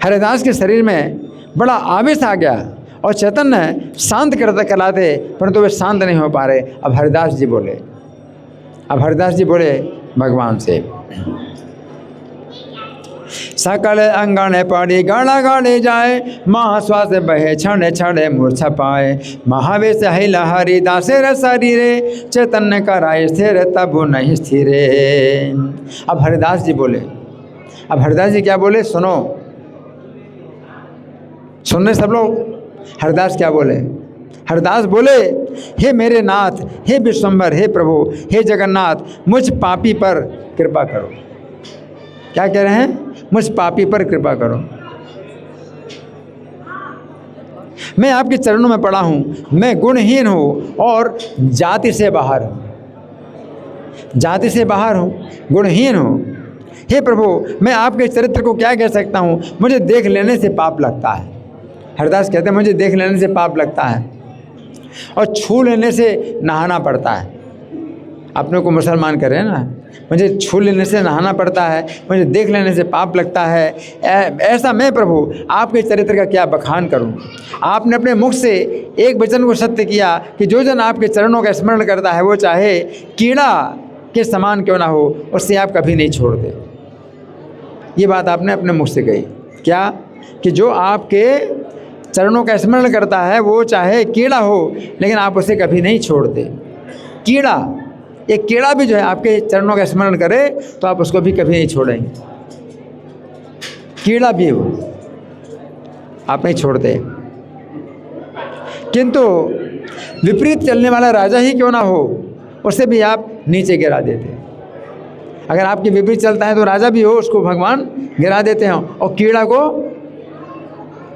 हरिदास के शरीर में बड़ा आवेश आ गया और चैतन्य शांत करते कराते, परंतु वे शांत नहीं हो पा रहे। अब हरिदास जी बोले भगवान से, सकल अंगण पड़ी गाड़ा गाड़े जाए, महाश्वास बहे क्षण क्षण मूर्छा पाए, महावेश हिला हरिदासे र शरीरे, चैतन्य कराए स्थिर तब नहीं स्थिरे। अब हरिदास जी बोले, अब हरिदास जी क्या बोले? सुन रहे सब लोग? हरिदास क्या बोले? हरिदास बोले, हे मेरे नाथ, हे विश्वम्भर, हे प्रभु, हे जगन्नाथ, मुझ पापी पर कृपा करो। क्या कह रहे हैं? मुझ पापी पर कृपा करो। मैं आपके चरणों में पड़ा हूँ, मैं गुणहीन हूँ और जाति से बाहर हूँ, गुणहीन हूँ। हे प्रभु, मैं आपके चरित्र को क्या कह सकता हूँ? मुझे देख लेने से पाप लगता है। हरिदास कहते हैं मुझे देख लेने से पाप लगता है और छू लेने से नहाना पड़ता है। अपने को मुसलमान कर रहे हैं ना, मुझे छू लेने से नहाना पड़ता है, मुझे देख लेने से पाप लगता है। ऐसा मैं प्रभु आपके चरित्र का क्या बखान करूं? आपने अपने मुख से एक वचन को सत्य किया कि जो जन आपके चरणों का स्मरण करता है वो चाहे कीड़ा के समान क्यों ना हो, उससे आप कभी नहीं छोड़ते। ये बात आपने अपने मुख से कही। क्या? कि जो आपके चरणों का स्मरण करता है वो चाहे कीड़ा हो, लेकिन आप उसे कभी नहीं छोड़ते। कीड़ा, एक कीड़ा भी जो है आपके चरणों का स्मरण करे तो आप उसको भी कभी नहीं छोड़ेंगे। कीड़ा भी हो, आप नहीं छोड़ते। किंतु विपरीत चलने वाला राजा ही क्यों ना हो, उसे भी आप नीचे गिरा देते। अगर आपके विपरीत चलता है तो राजा भी हो, उसको भगवान गिरा देते हैं और कीड़ा को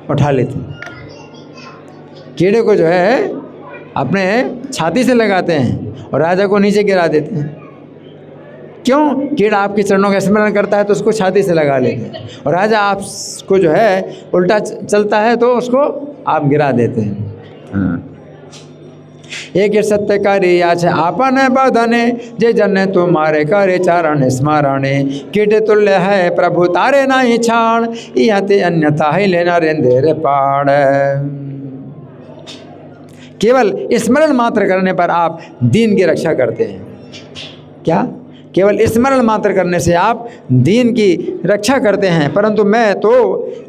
उठा लेते हैं। कीड़े को जो है अपने छाती से लगाते हैं और राजा को नीचे गिरा देते हैं। क्यों? कीड़ा आपके चरणों का स्मरण करता है तो उसको छाती से लगा लेते हैं, और राजा आपको जो है उल्टा चलता है तो उसको आप गिरा देते हैं। एक सत्य कार्य याच आपन बधने, जे जन तुम्हारे करे चारण स्मरणे, कीट तुल्य है प्रभु तारे नहीं छाण, यते अन्यथा ही लेना रेंदेर पाड़। केवल स्मरण मात्र करने पर आप दीन की रक्षा करते हैं। क्या? केवल स्मरण मात्र करने से आप दीन की रक्षा करते हैं, परंतु मैं तो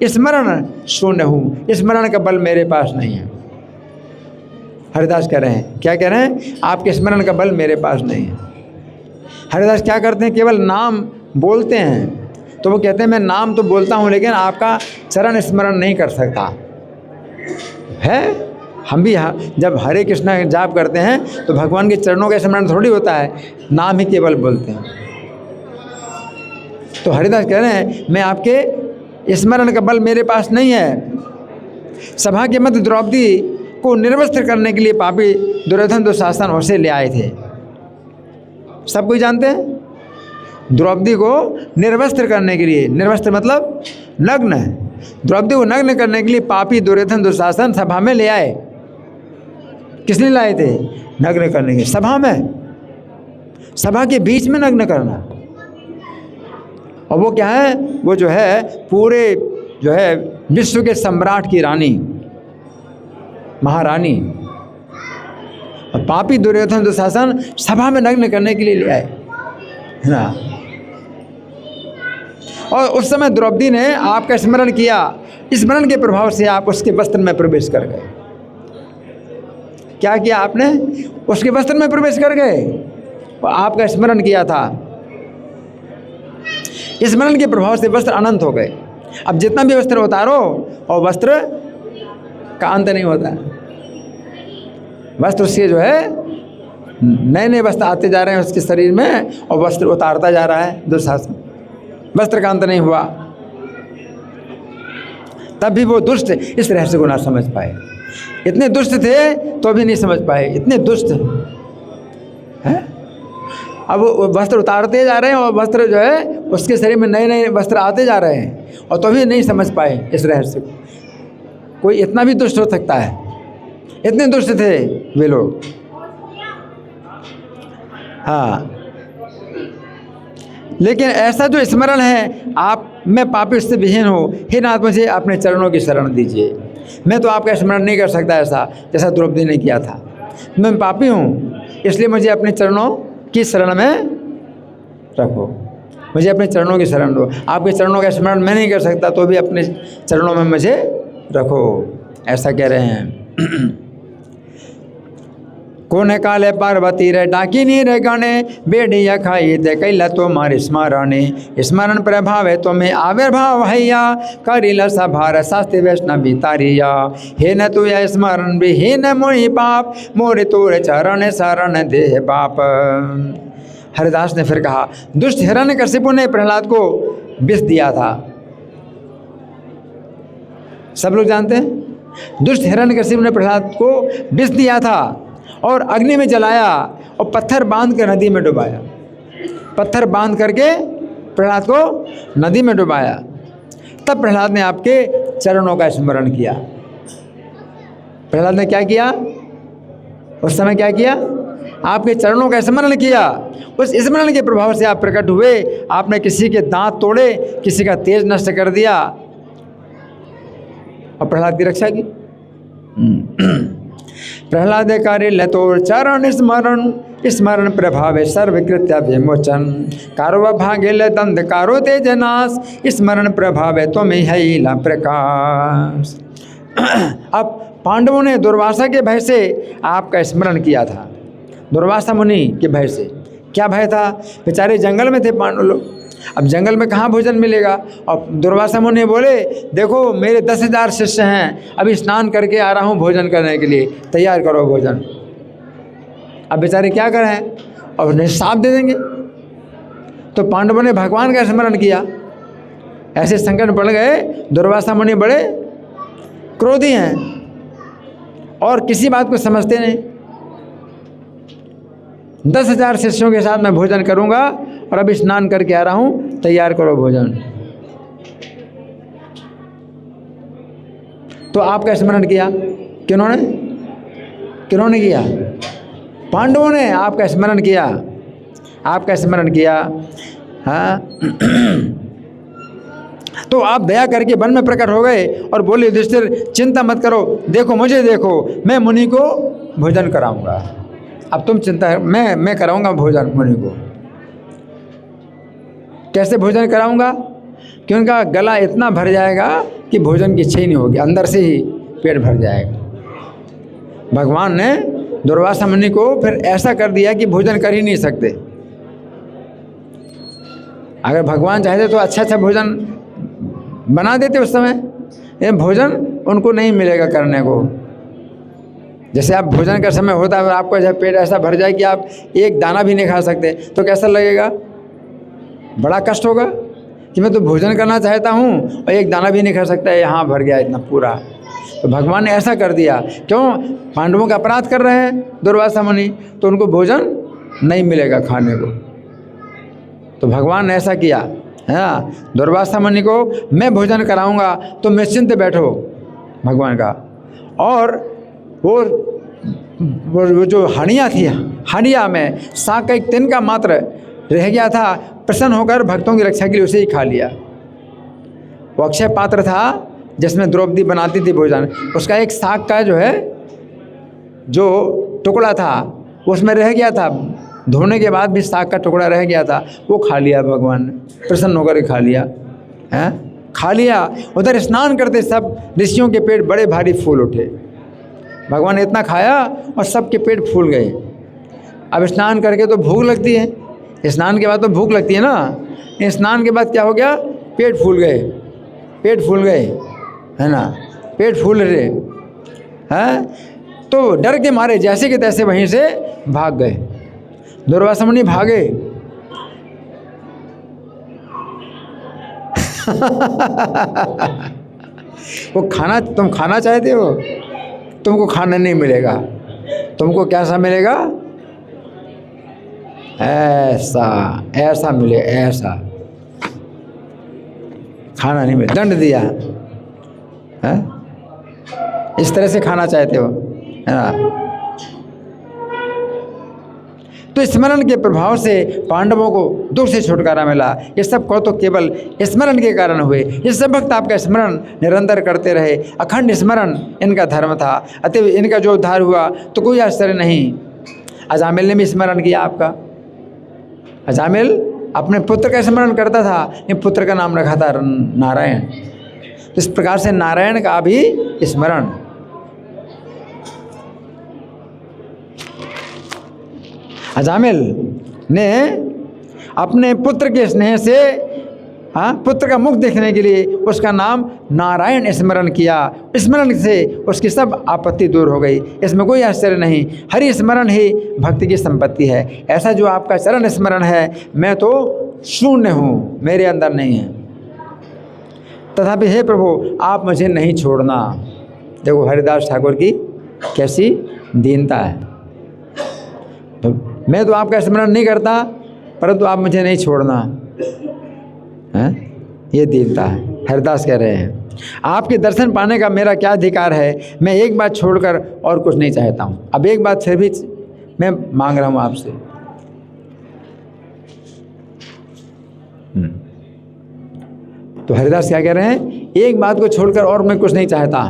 स्मरण शून्य हूँ, स्मरण का बल मेरे पास नहीं है। हरिदास कह रहे हैं, क्या कह रहे हैं? आपके स्मरण का बल मेरे पास नहीं है। हरिदास क्या करते हैं? केवल नाम बोलते हैं, तो वो कहते हैं मैं नाम तो बोलता हूँ लेकिन आपका चरण स्मरण नहीं कर सकता है। हम भी जब हरे कृष्णा जाप करते हैं तो भगवान के चरणों का स्मरण थोड़ी होता है, नाम ही केवल बोलते हैं। तो हरिदास कह रहे हैं मैं आपके स्मरण का बल मेरे पास नहीं है। सभा के मध्य द्रौपदी को निर्वस्त्र करने के लिए पापी दुर्योधन दुशासन उसे ले आए थे। सब कोई जानते हैं, द्रौपदी को निर्वस्त्र करने के लिए, निर्वस्त्र मतलब नग्न, द्रौपदी को नग्न करने के लिए पापी दुर्योधन दुशासन सभा में ले आए। किस लिए लाए थे? नग्न करने के। सभा में, सभा के बीच में नग्न करना। और वो क्या है? वो जो है पूरे जो है विश्व के सम्राट की रानी, महारानी, और पापी दुर्योधन दुशासन सभा में नग्न करने के लिए ले आए, है ना। और उस समय द्रौपदी ने आपका स्मरण किया, स्मरण के प्रभाव से आप उसके वस्त्र में प्रवेश कर गए। क्या किया आपने? उसके वस्त्र में प्रवेश कर गए और आपका स्मरण किया था। स्मरण के प्रभाव से वस्त्र अनंत हो गए। अब जितना भी वस्त्र उतारो और वस्त्र का अंत नहीं होता है। वस्त्र उसके जो है नए नए वस्त्र आते जा रहे हैं उसके शरीर में, और वस्त्र उतारता जा रहा है दुशासन। वस्त्र का अंत नहीं हुआ। तब भी वो दुष्ट इस रहस्य को ना समझ पाए। इतने दुष्ट थे तो भी नहीं समझ पाए, इतने दुष्ट हैं। अब वो वस्त्र उतारते जा रहे हैं और वस्त्र जो है उसके शरीर में नए नए वस्त्र आते जा रहे हैं और तो भी नहीं समझ पाए इस रहस्य को। कोई इतना भी दुष्ट हो सकता है, इतने दुष्ट थे वे लोग। हाँ, लेकिन ऐसा जो स्मरण है, आप मैं पापी से विहीन हूँ, हे नाथ मुझे अपने चरणों की शरण दीजिए। मैं तो आपका स्मरण नहीं कर सकता ऐसा जैसा द्रौपदी ने किया था। मैं पापी हूँ, इसलिए मुझे अपने चरणों की शरण में रखो, मुझे अपने चरणों की शरण दो। आपके चरणों का स्मरण मैं नहीं कर सकता तो भी अपने चरणों में मुझे रखो, ऐसा कह रहे हैं। कोने काले पार्वती रे डाकिनी रे गणे, बेड़िया खाई ते कैला तुम्हारे स्मरणे, स्मरण प्रभावे तुम्हें आविर्भाव हैया, करिला सभार शास्त्र वैष्णवी तारिया, हे न तू या स्मरण विहीन मोहि पाप, मोरे तोरे चरण शरण देह बाप। हरिदास ने फिर कहा, दुष्ट हिरण्यकशिपु ने प्रहलाद को विष दिया था, सब लोग जानते हैं। दुष्ट हिरण्यकशिपु ने प्रहलाद को विष दिया था और अग्नि में जलाया और पत्थर बांध कर नदी में डुबाया। पत्थर बांध करके प्रहलाद को नदी में डुबाया। तब प्रहलाद ने आपके चरणों का स्मरण किया। प्रहलाद ने क्या किया उस समय? क्या किया? आपके चरणों का स्मरण किया। उस स्मरण के प्रभाव से आप प्रकट हुए। आपने किसी के दांत तोड़े, किसी का तेज नष्ट कर दिया और प्रहलाद की रक्षा की। प्रहलाद कार्य तोर चरण स्मरण, स्मरण प्रभावे सर्वकृत्य विमोचन, कारो भागे दंड कारो तेजनाश, स्मरण प्रभावे तुम हीला प्रकाश। अब पांडवों ने दुर्वासा के भय से आपका स्मरण किया था। दुर्वासा मुनि के भय से। क्या भय था? बेचारे जंगल में थे पांडव लोग। अब जंगल में कहाँ भोजन मिलेगा? और दुर्वासा मुनि बोले, देखो मेरे 10,000 शिष्य हैं, अभी स्नान करके आ रहा हूँ भोजन करने के लिए, तैयार करो भोजन। अब बेचारे क्या करें? और उन्हें श्राप दे देंगे। तो पांडवों ने भगवान का स्मरण किया। ऐसे संकट पड़ गए। दुर्वासा मुनि बड़े क्रोधी हैं और किसी बात को समझते नहीं। 10,000 शिष्यों के साथ मैं भोजन करूंगा और अभी स्नान करके आ रहा हूं, तैयार करो भोजन। तो आपका स्मरण किया किन्होंने? किन्होंने किया? पांडवों ने आपका स्मरण किया। आपका स्मरण किया। हाँ। तो आप दया करके वन में प्रकट हो गए और बोले, युधिष्ठिर चिंता मत करो, देखो मुझे देखो, मैं मुनि को भोजन कराऊंगा। अब तुम चिंता, मैं कराऊंगा भोजन मुनि को। कैसे भोजन कराऊंगा? कि उनका गला इतना भर जाएगा कि भोजन की इच्छा ही नहीं होगी, अंदर से ही पेट भर जाएगा। भगवान ने दुर्वासा मुनि को फिर ऐसा कर दिया कि भोजन कर ही नहीं सकते। अगर भगवान चाहते तो अच्छा अच्छा भोजन बना देते उस समय, ये भोजन उनको नहीं मिलेगा करने को। जैसे आप भोजन का समय होता है, आपका जब पेट ऐसा भर जाए कि आप एक दाना भी नहीं खा सकते, तो कैसा लगेगा? बड़ा कष्ट होगा कि मैं तो भोजन करना चाहता हूँ और एक दाना भी नहीं खा सकता, यहाँ भर गया इतना पूरा। तो भगवान ने ऐसा कर दिया। क्यों? पांडवों का अपराध कर रहे हैं दुर्वासा मुनि, तो उनको भोजन नहीं मिलेगा खाने को। तो भगवान ने ऐसा किया। हाँ, दुर्वासा मुनि को मैं भोजन कराऊंगा, तो निश्चिंत बैठो भगवान का। और वो जो हणिया थी, हणिया में साग का एक तिनका मात्र रह गया था। प्रसन्न होकर भक्तों की रक्षा के लिए उसे ही खा लिया। वो अक्षय पात्र था जिसमें द्रौपदी बनाती थी भोजन, उसका एक साग का जो है जो टुकड़ा था उसमें रह गया था। धोने के बाद भी साग का टुकड़ा रह गया था, वो खा लिया भगवान ने, प्रसन्न होकर खा लिया। हैं, खा लिया। उधर स्नान करते सब ऋषियों के पेट बड़े भारी फूल उठे। भगवान ने इतना खाया और सबके पेट फूल गए। अब स्नान करके तो भूख लगती है, स्नान के बाद तो भूख लगती है ना। स्नान के बाद क्या हो गया? पेट फूल गए। पेट फूल गए, है ना, पेट फूल रहे हैं। तो डर के मारे जैसे के तैसे वहीं से भाग गए। दुर्वासा मुनि भागे। वो खाना, तुम खाना चाहते हो? तुमको खाना नहीं मिलेगा। तुमको कैसा मिलेगा? ऐसा ऐसा मिले, ऐसा खाना नहीं मिले, दंड दिया है? इस तरह से खाना चाहते हो, है ना? तो स्मरण के प्रभाव से पांडवों को दुख से छुटकारा मिला। ये सब को तो केवल स्मरण के कारण हुए। ये सब भक्त आपका स्मरण निरंतर करते रहे, अखंड स्मरण इनका धर्म था, अतएव इनका जो उद्धार हुआ तो कोई आश्चर्य नहीं। अजामिल ने भी स्मरण किया आपका। अजामिल अपने पुत्र का स्मरण करता था, ये पुत्र का नाम रखा था नारायण। इस प्रकार से नारायण का भी स्मरण। अजामिल ने अपने पुत्र के स्नेह से, पुत्र का मुख देखने के लिए उसका नाम नारायण स्मरण किया। स्मरण से उसकी सब आपत्ति दूर हो गई। इसमें कोई आश्चर्य नहीं। हरि स्मरण ही भक्ति की संपत्ति है। ऐसा जो आपका चरण स्मरण है, मैं तो शून्य हूँ, मेरे अंदर नहीं है, तथापि हे प्रभु आप मुझे नहीं छोड़ना। देखो हरिदास ठाकुर की कैसी दीनता है। तो मैं तो आपका स्मरण नहीं करता, परंतु आप मुझे नहीं छोड़ना, है? ये दीनता है। हरिदास कह रहे हैं आपके दर्शन पाने का मेरा क्या अधिकार है? मैं एक बात छोड़कर और कुछ नहीं चाहता हूँ। अब एक बात फिर भी मैं मांग रहा हूँ आपसे। तो हरिदास क्या कह रहे हैं? एक बात को छोड़कर और मैं कुछ नहीं चाहता।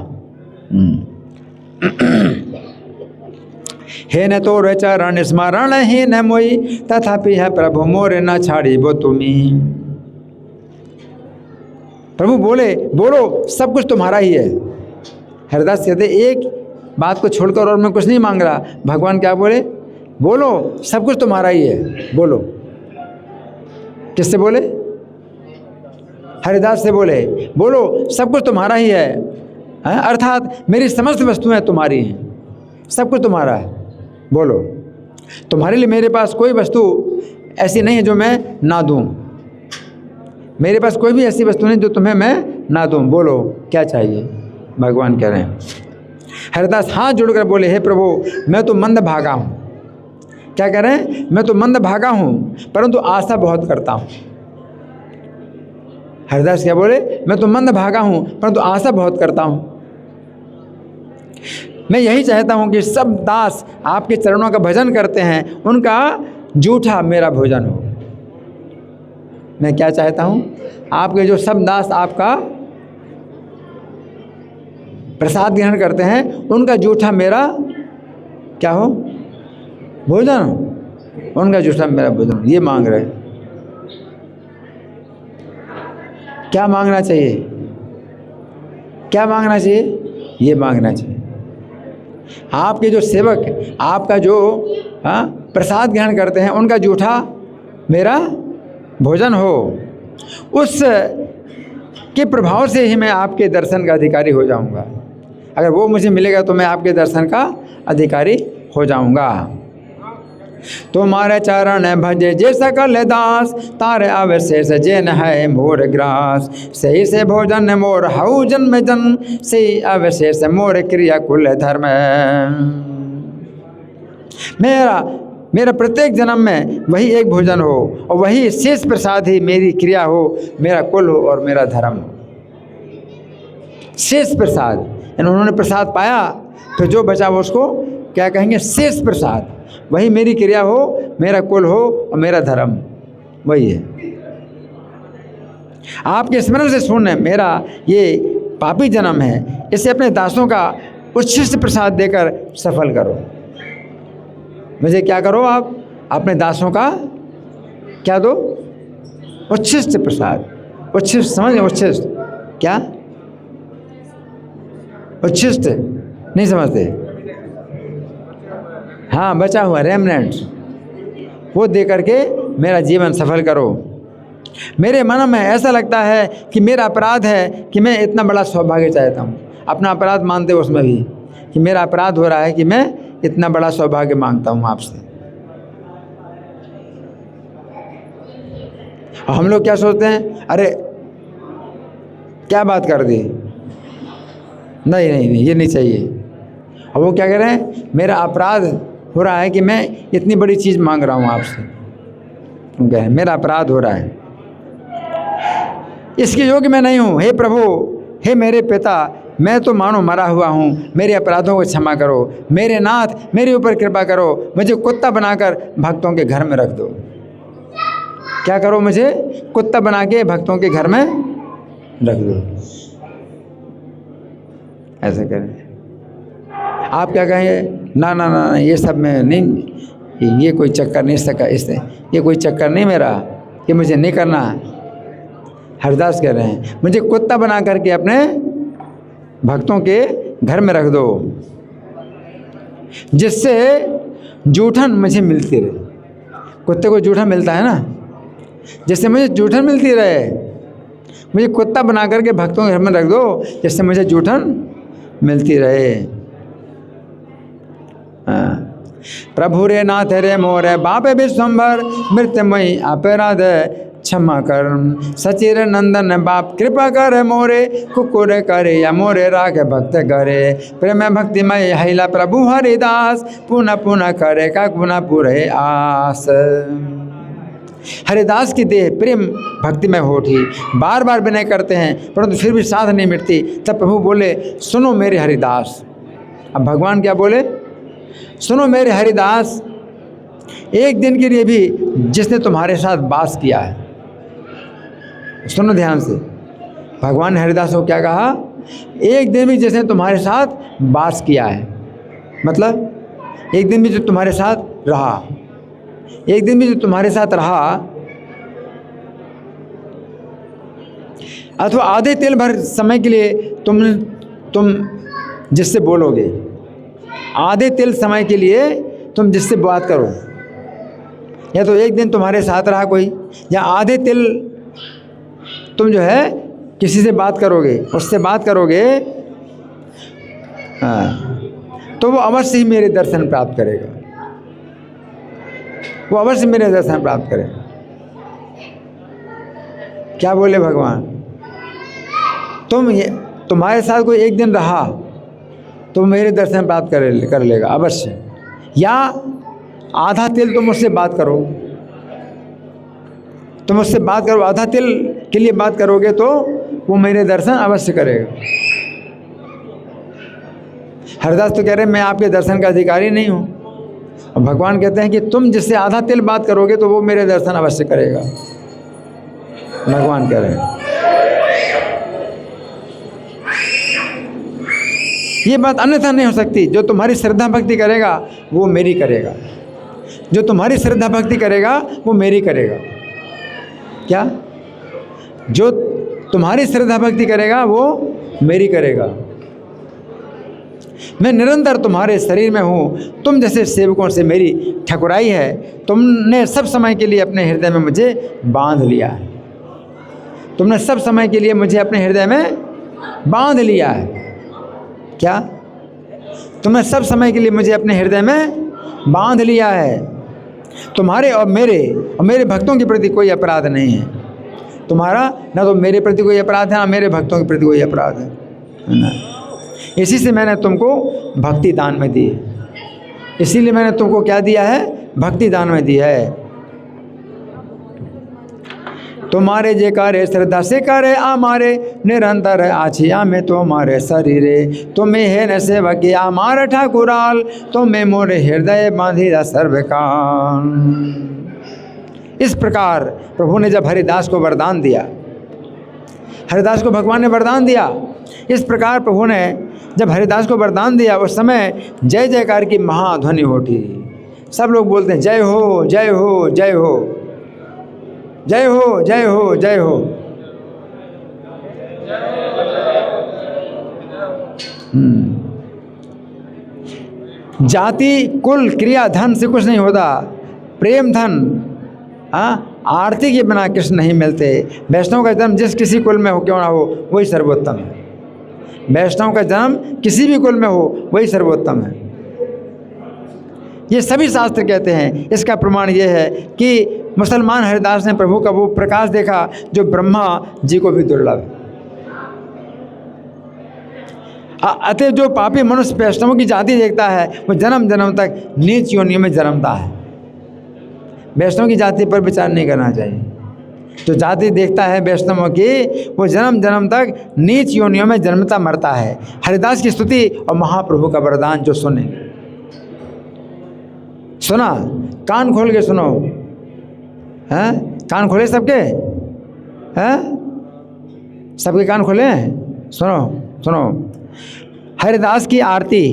हे न तो चरण स्मरण ही न मोई, तथापि है प्रभु मोरे न छाड़ी वो तुम्ही। प्रभु बोले, बोलो सब कुछ तुम्हारा ही है। हरिदास कहते एक बात को छोड़कर और मैं कुछ नहीं मांग रहा। भगवान क्या बोले? बोलो सब कुछ तुम्हारा ही है। बोलो। किससे बोले? हरिदास से बोले, बोलो सब कुछ तुम्हारा ही है, अर्थात मेरी समस्त वस्तुएं तुम्हारी हैं, सब कुछ तुम्हारा है। बोलो। तुम्हारे लिए मेरे पास कोई वस्तु ऐसी नहीं है जो मैं ना दूं। मेरे पास कोई भी ऐसी वस्तु नहीं जो तुम्हें मैं ना दूं। बोलो क्या चाहिए? भगवान कह रहे हैं। हरिदास हाथ जोड़कर बोले, हे प्रभु मैं तो मंद भागा हूँ। क्या कह रहे हैं? मैं तो मंद भागा हूँ, परंतु आशा बहुत करता हूँ। हरिदास क्या बोले? मैं तो मंद भागा हूँ, परंतु आशा बहुत करता हूँ। मैं यही चाहता हूँ कि सब दास आपके चरणों का भजन करते हैं, उनका जूठा मेरा भोजन हो। मैं क्या चाहता हूँ? आपके जो सब दास आपका प्रसाद ग्रहण करते हैं, उनका जूठा मेरा क्या हो? भोजन। उनका जूठा मेरा भोजन। ये मांग रहे। क्या मांगना चाहिए? क्या मांगना चाहिए? ये मांगना चाहिए। आपके जो सेवक आपका जो प्रसाद ग्रहण करते हैं, उनका जूठा मेरा भोजन हो। उस के प्रभाव से ही मैं आपके दर्शन का अधिकारी हो जाऊंगा। अगर वो मुझे मिलेगा तो मैं आपके दर्शन का अधिकारी हो जाऊंगा। तुम्हारे चरण भजे जे सकल दास, तारे अवशेष जेन है मोर ग्रास। सही से भोजन मोर हऊ जन्म जन, से अवशेष मोर क्रिया कुल धर्म। मेरा प्रत्येक जन्म में वही एक भोजन हो और वही शेष प्रसाद ही मेरी क्रिया हो, मेरा कुल हो और मेरा धर्म हो। शेष प्रसाद, उन्होंने प्रसाद पाया, फिर जो बचा वो उसको क्या कहेंगे? शेष प्रसाद। वही मेरी क्रिया हो, मेरा कुल हो और मेरा धर्म, वही है। आपके स्मरण से सुन मेरा ये पापी जन्म है, इसे अपने दासों का उच्छिष्ट प्रसाद देकर सफल करो। मुझे क्या करो? आप अपने दासों का क्या दो? उच्छिष्ट प्रसाद। उच्छिष्ट समझ? उच्छिष्ट क्या? उच्छिष्ट नहीं समझते? हाँ, बचा हुआ रेमनेंट, वो दे करके मेरा जीवन सफल करो। मेरे मन में ऐसा लगता है कि मेरा अपराध है कि मैं इतना बड़ा सौभाग्य चाहता हूँ। अपना अपराध मानते हो उसमें भी कि मेरा अपराध हो रहा है कि मैं इतना बड़ा सौभाग्य मांगता हूँ आपसे। और हम लोग क्या सोचते हैं? अरे क्या बात कर दी, नहीं नहीं नहीं, ये नहीं चाहिए। अब वो क्या कह रहे हैं, मेरा अपराध हो रहा है कि मैं इतनी बड़ी चीज़ मांग रहा हूँ आपसे। वो कह रहे हैं मेरा अपराध हो रहा है, इसके योग्य मैं नहीं हूँ। हे प्रभु, हे मेरे पिता, मैं तो मानो मरा हुआ हूँ, मेरे अपराधों को क्षमा करो। मेरे नाथ, मेरे ऊपर कृपा करो, मुझे कुत्ता बनाकर भक्तों के घर में रख दो। क्या करो, मुझे कुत्ता बना के भक्तों के घर में रख दो। ऐसे करें। आप क्या कहेंगे, ना ना ना ये सब में नहीं, ये कोई चक्कर नहीं सका, इससे ये कोई चक्कर नहीं मेरा, ये मुझे नहीं करना। हरिदास कह रहे हैं मुझे कुत्ता बना करके अपने भक्तों के घर में रख दो, जिससे जूठन मुझे मिलती रहे। कुत्ते को जूठन मिलता है ना, जिससे मुझे जूठन मिलती रहे। मुझे कुत्ता बना करके भक्तों के घर में रख दो, जिससे मुझे जूठन मिलती रहे। प्रभु रे नाथ रे मोरे बापे विश्वम्भर, मृत्युमयी अपराध क्षमा कर। सचिर नंदन बाप कृपा कर मोरे, कुकुर करे या मोरे राग भक्त करे। प्रेम भक्तिमय हैला प्रभु हरिदास, पुनः पुनः करे का पुनः पूरे आस। हरिदास की देह प्रेम भक्ति में होठी, बार बार विनय करते हैं परंतु फिर भी साध नहीं मिटती। तब प्रभु बोले सुनो मेरे हरिदास। अब भगवान क्या बोले, सुनो मेरे हरिदास, एक दिन के लिए भी जिसने तुम्हारे साथ वास किया है, सुनो ध्यान से। भगवान ने हरिदास को क्या कहा, एक दिन भी जिसने तुम्हारे साथ वास किया है, मतलब एक दिन भी जो तुम्हारे साथ रहा, एक दिन भी जो तुम्हारे साथ रहा, अथवा आधे तिल भर समय के लिए तुम जिससे बोलोगे, आधे तिल समय के लिए तुम जिससे बात करो, या तो एक दिन तुम्हारे साथ रहा कोई, या आधे तिल तुम जो है किसी से बात करोगे, उससे बात करोगे, तो वो अवश्य ही मेरे दर्शन प्राप्त करेगा, वो अवश्य मेरे दर्शन प्राप्त करेगा। क्या बोले भगवान, तुम्हारे साथ कोई एक दिन रहा तो मेरे दर्शन प्राप्त कर लेगा अवश्य, या आधा तिल तुम उससे बात करो, तुम उससे बात करो, आधा तिल के लिए बात करोगे तो वो मेरे दर्शन अवश्य करेगा। हरिदास तो कह रहे हैं मैं आपके दर्शन का अधिकारी नहीं हूँ, और भगवान कहते हैं कि तुम जिससे आधा तिल बात करोगे तो वो मेरे दर्शन अवश्य करेगा। भगवान कह रहे हैं ये बात अन्यथा नहीं हो सकती, जो तुम्हारी श्रद्धा भक्ति करेगा वो मेरी करेगा, जो तुम्हारी श्रद्धा भक्ति करेगा वो मेरी करेगा। क्या, जो तुम्हारी श्रद्धा भक्ति करेगा वो मेरी करेगा। मैं निरंतर तुम्हारे शरीर में हूँ, तुम जैसे सेवकों से मेरी ठकुराई है, तुमने सब समय के लिए अपने हृदय में मुझे बांध लिया है, तुमने सब समय के लिए मुझे अपने हृदय में बांध लिया है। क्या, तुमने सब समय के लिए मुझे अपने हृदय में बांध लिया है। तुम्हारे और मेरे भक्तों के प्रति कोई अपराध नहीं है, तुम्हारा ना तो मेरे प्रति कोई अपराध है ना मेरे भक्तों के प्रति कोई अपराध है ना। इसी से मैंने तुमको भक्ति दान में दी, इसीलिए मैंने तुमको क्या दिया है, भक्ति दान में दिया है। तुम्हारे जे करे श्रद्धा से करे आमारे, निरंतर आछिया में तुम्हारे शरीरे। तुम्हें है न सेवक आमार ठाकुराल, तुम्हें मोरे हृदय बांधिदा सर्वकाल। इस प्रकार प्रभु ने जब हरिदास को वरदान दिया, हरिदास को भगवान ने वरदान दिया, इस प्रकार प्रभु ने जब हरिदास को वरदान दिया, उस समय जय जयकार की महाध्वनि उठी। सब लोग बोलते हैं जय हो जय हो जय हो जय हो जय हो जय हो। जाति कुल क्रिया धन से कुछ नहीं होता, प्रेम धन आरती के बिना कृष्ण नहीं मिलते। वैष्णव का जन्म जिस किसी कुल में हो क्यों ना हो वही सर्वोत्तम है, वैष्णव का जन्म किसी भी कुल में हो वही सर्वोत्तम है, ये सभी शास्त्र कहते हैं। इसका प्रमाण ये है कि मुसलमान हरिदास ने प्रभु का वो प्रकाश देखा जो ब्रह्मा जी को भी दुर्लभ है। अतः जो पापी मनुष्य वैष्णवों की जाति देखता है वो जन्म जन्म तक नीच योनियों में जन्मता है। वैष्णव की जाति पर विचार नहीं करना चाहिए। जो जाति देखता है वैष्णवों की वो जन्म जन्म तक नीच योनियों में जन्मता मरता है। हरिदास की स्तुति और महाप्रभु का वरदान जो सुने, सुना, कान खोल के सुनो, हैं? कान खोले सबके, हैं? सबके कान खोले, सुनो सुनो। हरिदास की आरती,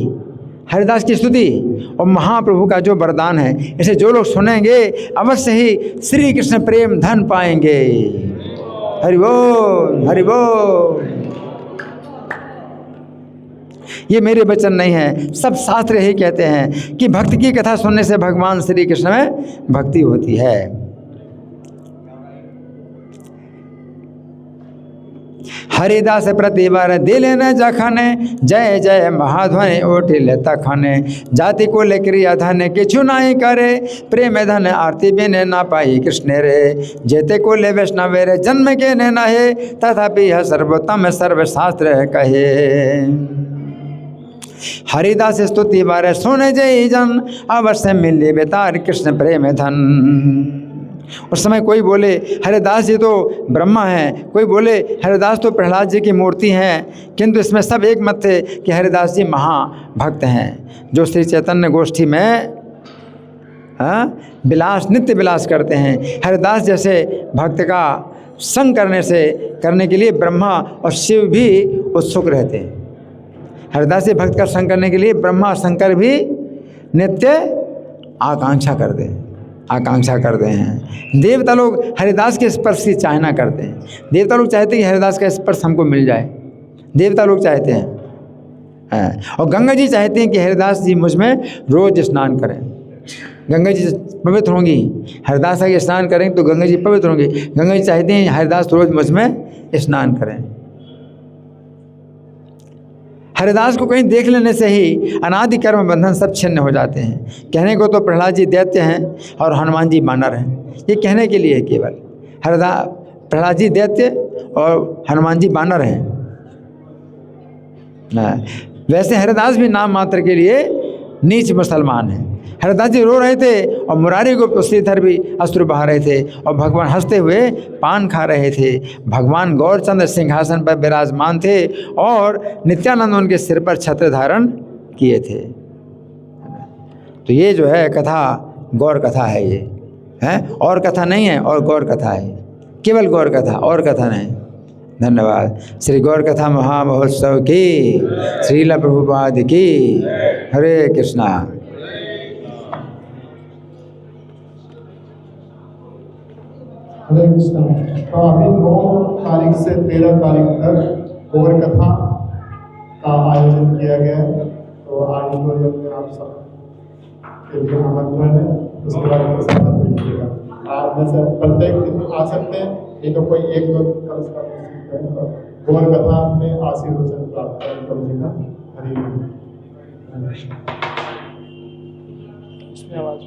हरिदास की स्तुति और महाप्रभु का जो वरदान है, इसे जो लोग सुनेंगे अवश्य ही श्री कृष्ण प्रेम धन पाएंगे। हरि बोल, हरि बोल। ये मेरे वचन नहीं है, सब शास्त्र ही कहते हैं कि भक्त की कथा सुनने से भगवान श्री कृष्ण में भक्ति होती है। हरिदास प्रतिवर दिलेन जखने, जय जय महाध्वनि उठिल तखने। जाति को लेकर धन किछु नहीं करे, प्रेम धन आरती बिने ना पाई कृष्ण रे। जेते को ले वैष्णव रे जन्म के ने नहे, तथापि यह सर्वोत्तम सर्वशास्त्र कहे। हरिदास स्तुति बारे सुने जय जन, अवश्य मिले बेतार कृष्ण प्रेम धन। उस समय कोई बोले हरिदास जी तो ब्रह्मा हैं, कोई बोले हरिदास तो प्रहलाद जी की मूर्ति हैं, किंतु इसमें सब एक मत थे कि हरिदास जी महाभक्त हैं, जो श्री चैतन्य गोष्ठी में विलास, नित्य विलास करते हैं। हरिदास जैसे भक्त का संग करने के लिए ब्रह्मा और शिव भी उत्सुक रहते हैं। हरिदास जी भक्त का संग करने के लिए ब्रह्मा और शंकर भी नित्य आकांक्षा करते हैं। देवता लोग हरिदास के स्पर्श की चाहना करते हैं। देवता लोग चाहते हैं कि हरिदास का स्पर्श हमको मिल जाए, देवता लोग चाहते हैं। और गंगा जी चाहते हैं कि हरिदास जी मुझ में रोज स्नान करें। गंगा जी पवित्र होंगी, हरिदास आगे स्नान करें तो गंगा जी पवित्र होंगी। गंगा जी चाहते हैं हरिदास रोज मुझ में स्नान करें। हरिदास को कहीं देख लेने से ही अनादि कर्म बंधन सब छिन्न हो जाते हैं। कहने को तो प्रहलाद जी दैत्य हैं और हनुमान जी बानर हैं, ये कहने के लिए केवल। प्रहलाद जी दैत्य और हनुमान जी बानर हैं। वैसे हरिदास भी नाम मात्र के लिए नीच मुसलमान हैं। हरिदास जी रो रहे थे और मुरारी को श्रीधर भी अश्रु बहा रहे थे और भगवान हंसते हुए पान खा रहे थे। भगवान गौरचंद्र सिंहासन पर विराजमान थे और नित्यानंद उनके सिर पर छत्र धारण किए थे। तो ये जो है कथा गौर कथा है, ये है और कथा नहीं है, और गौर कथा है, केवल गौर कथा, और कथा नहीं। धन्यवाद। श्री गौर कथा महामहोत्सव की, श्रील प्रभुपाद की। हरे कृष्णा। हरे कृष्णा। तो अभी 9 तारीख से 13 तारीख तक गौर कथा का आयोजन किया गया है। तो ऑडिटोरियम में आप सब के लिए आमंत्रण है, उसके बाद प्रसाद मिलेगा। आप में से प्रत्येक दिन आ सकते हैं, नहीं तो कोई 1-2 दिन का उसका गौर कथा में आशीर्वचन प्राप्त करें प्रभु जी का। हरि बोल। इसमें आवाज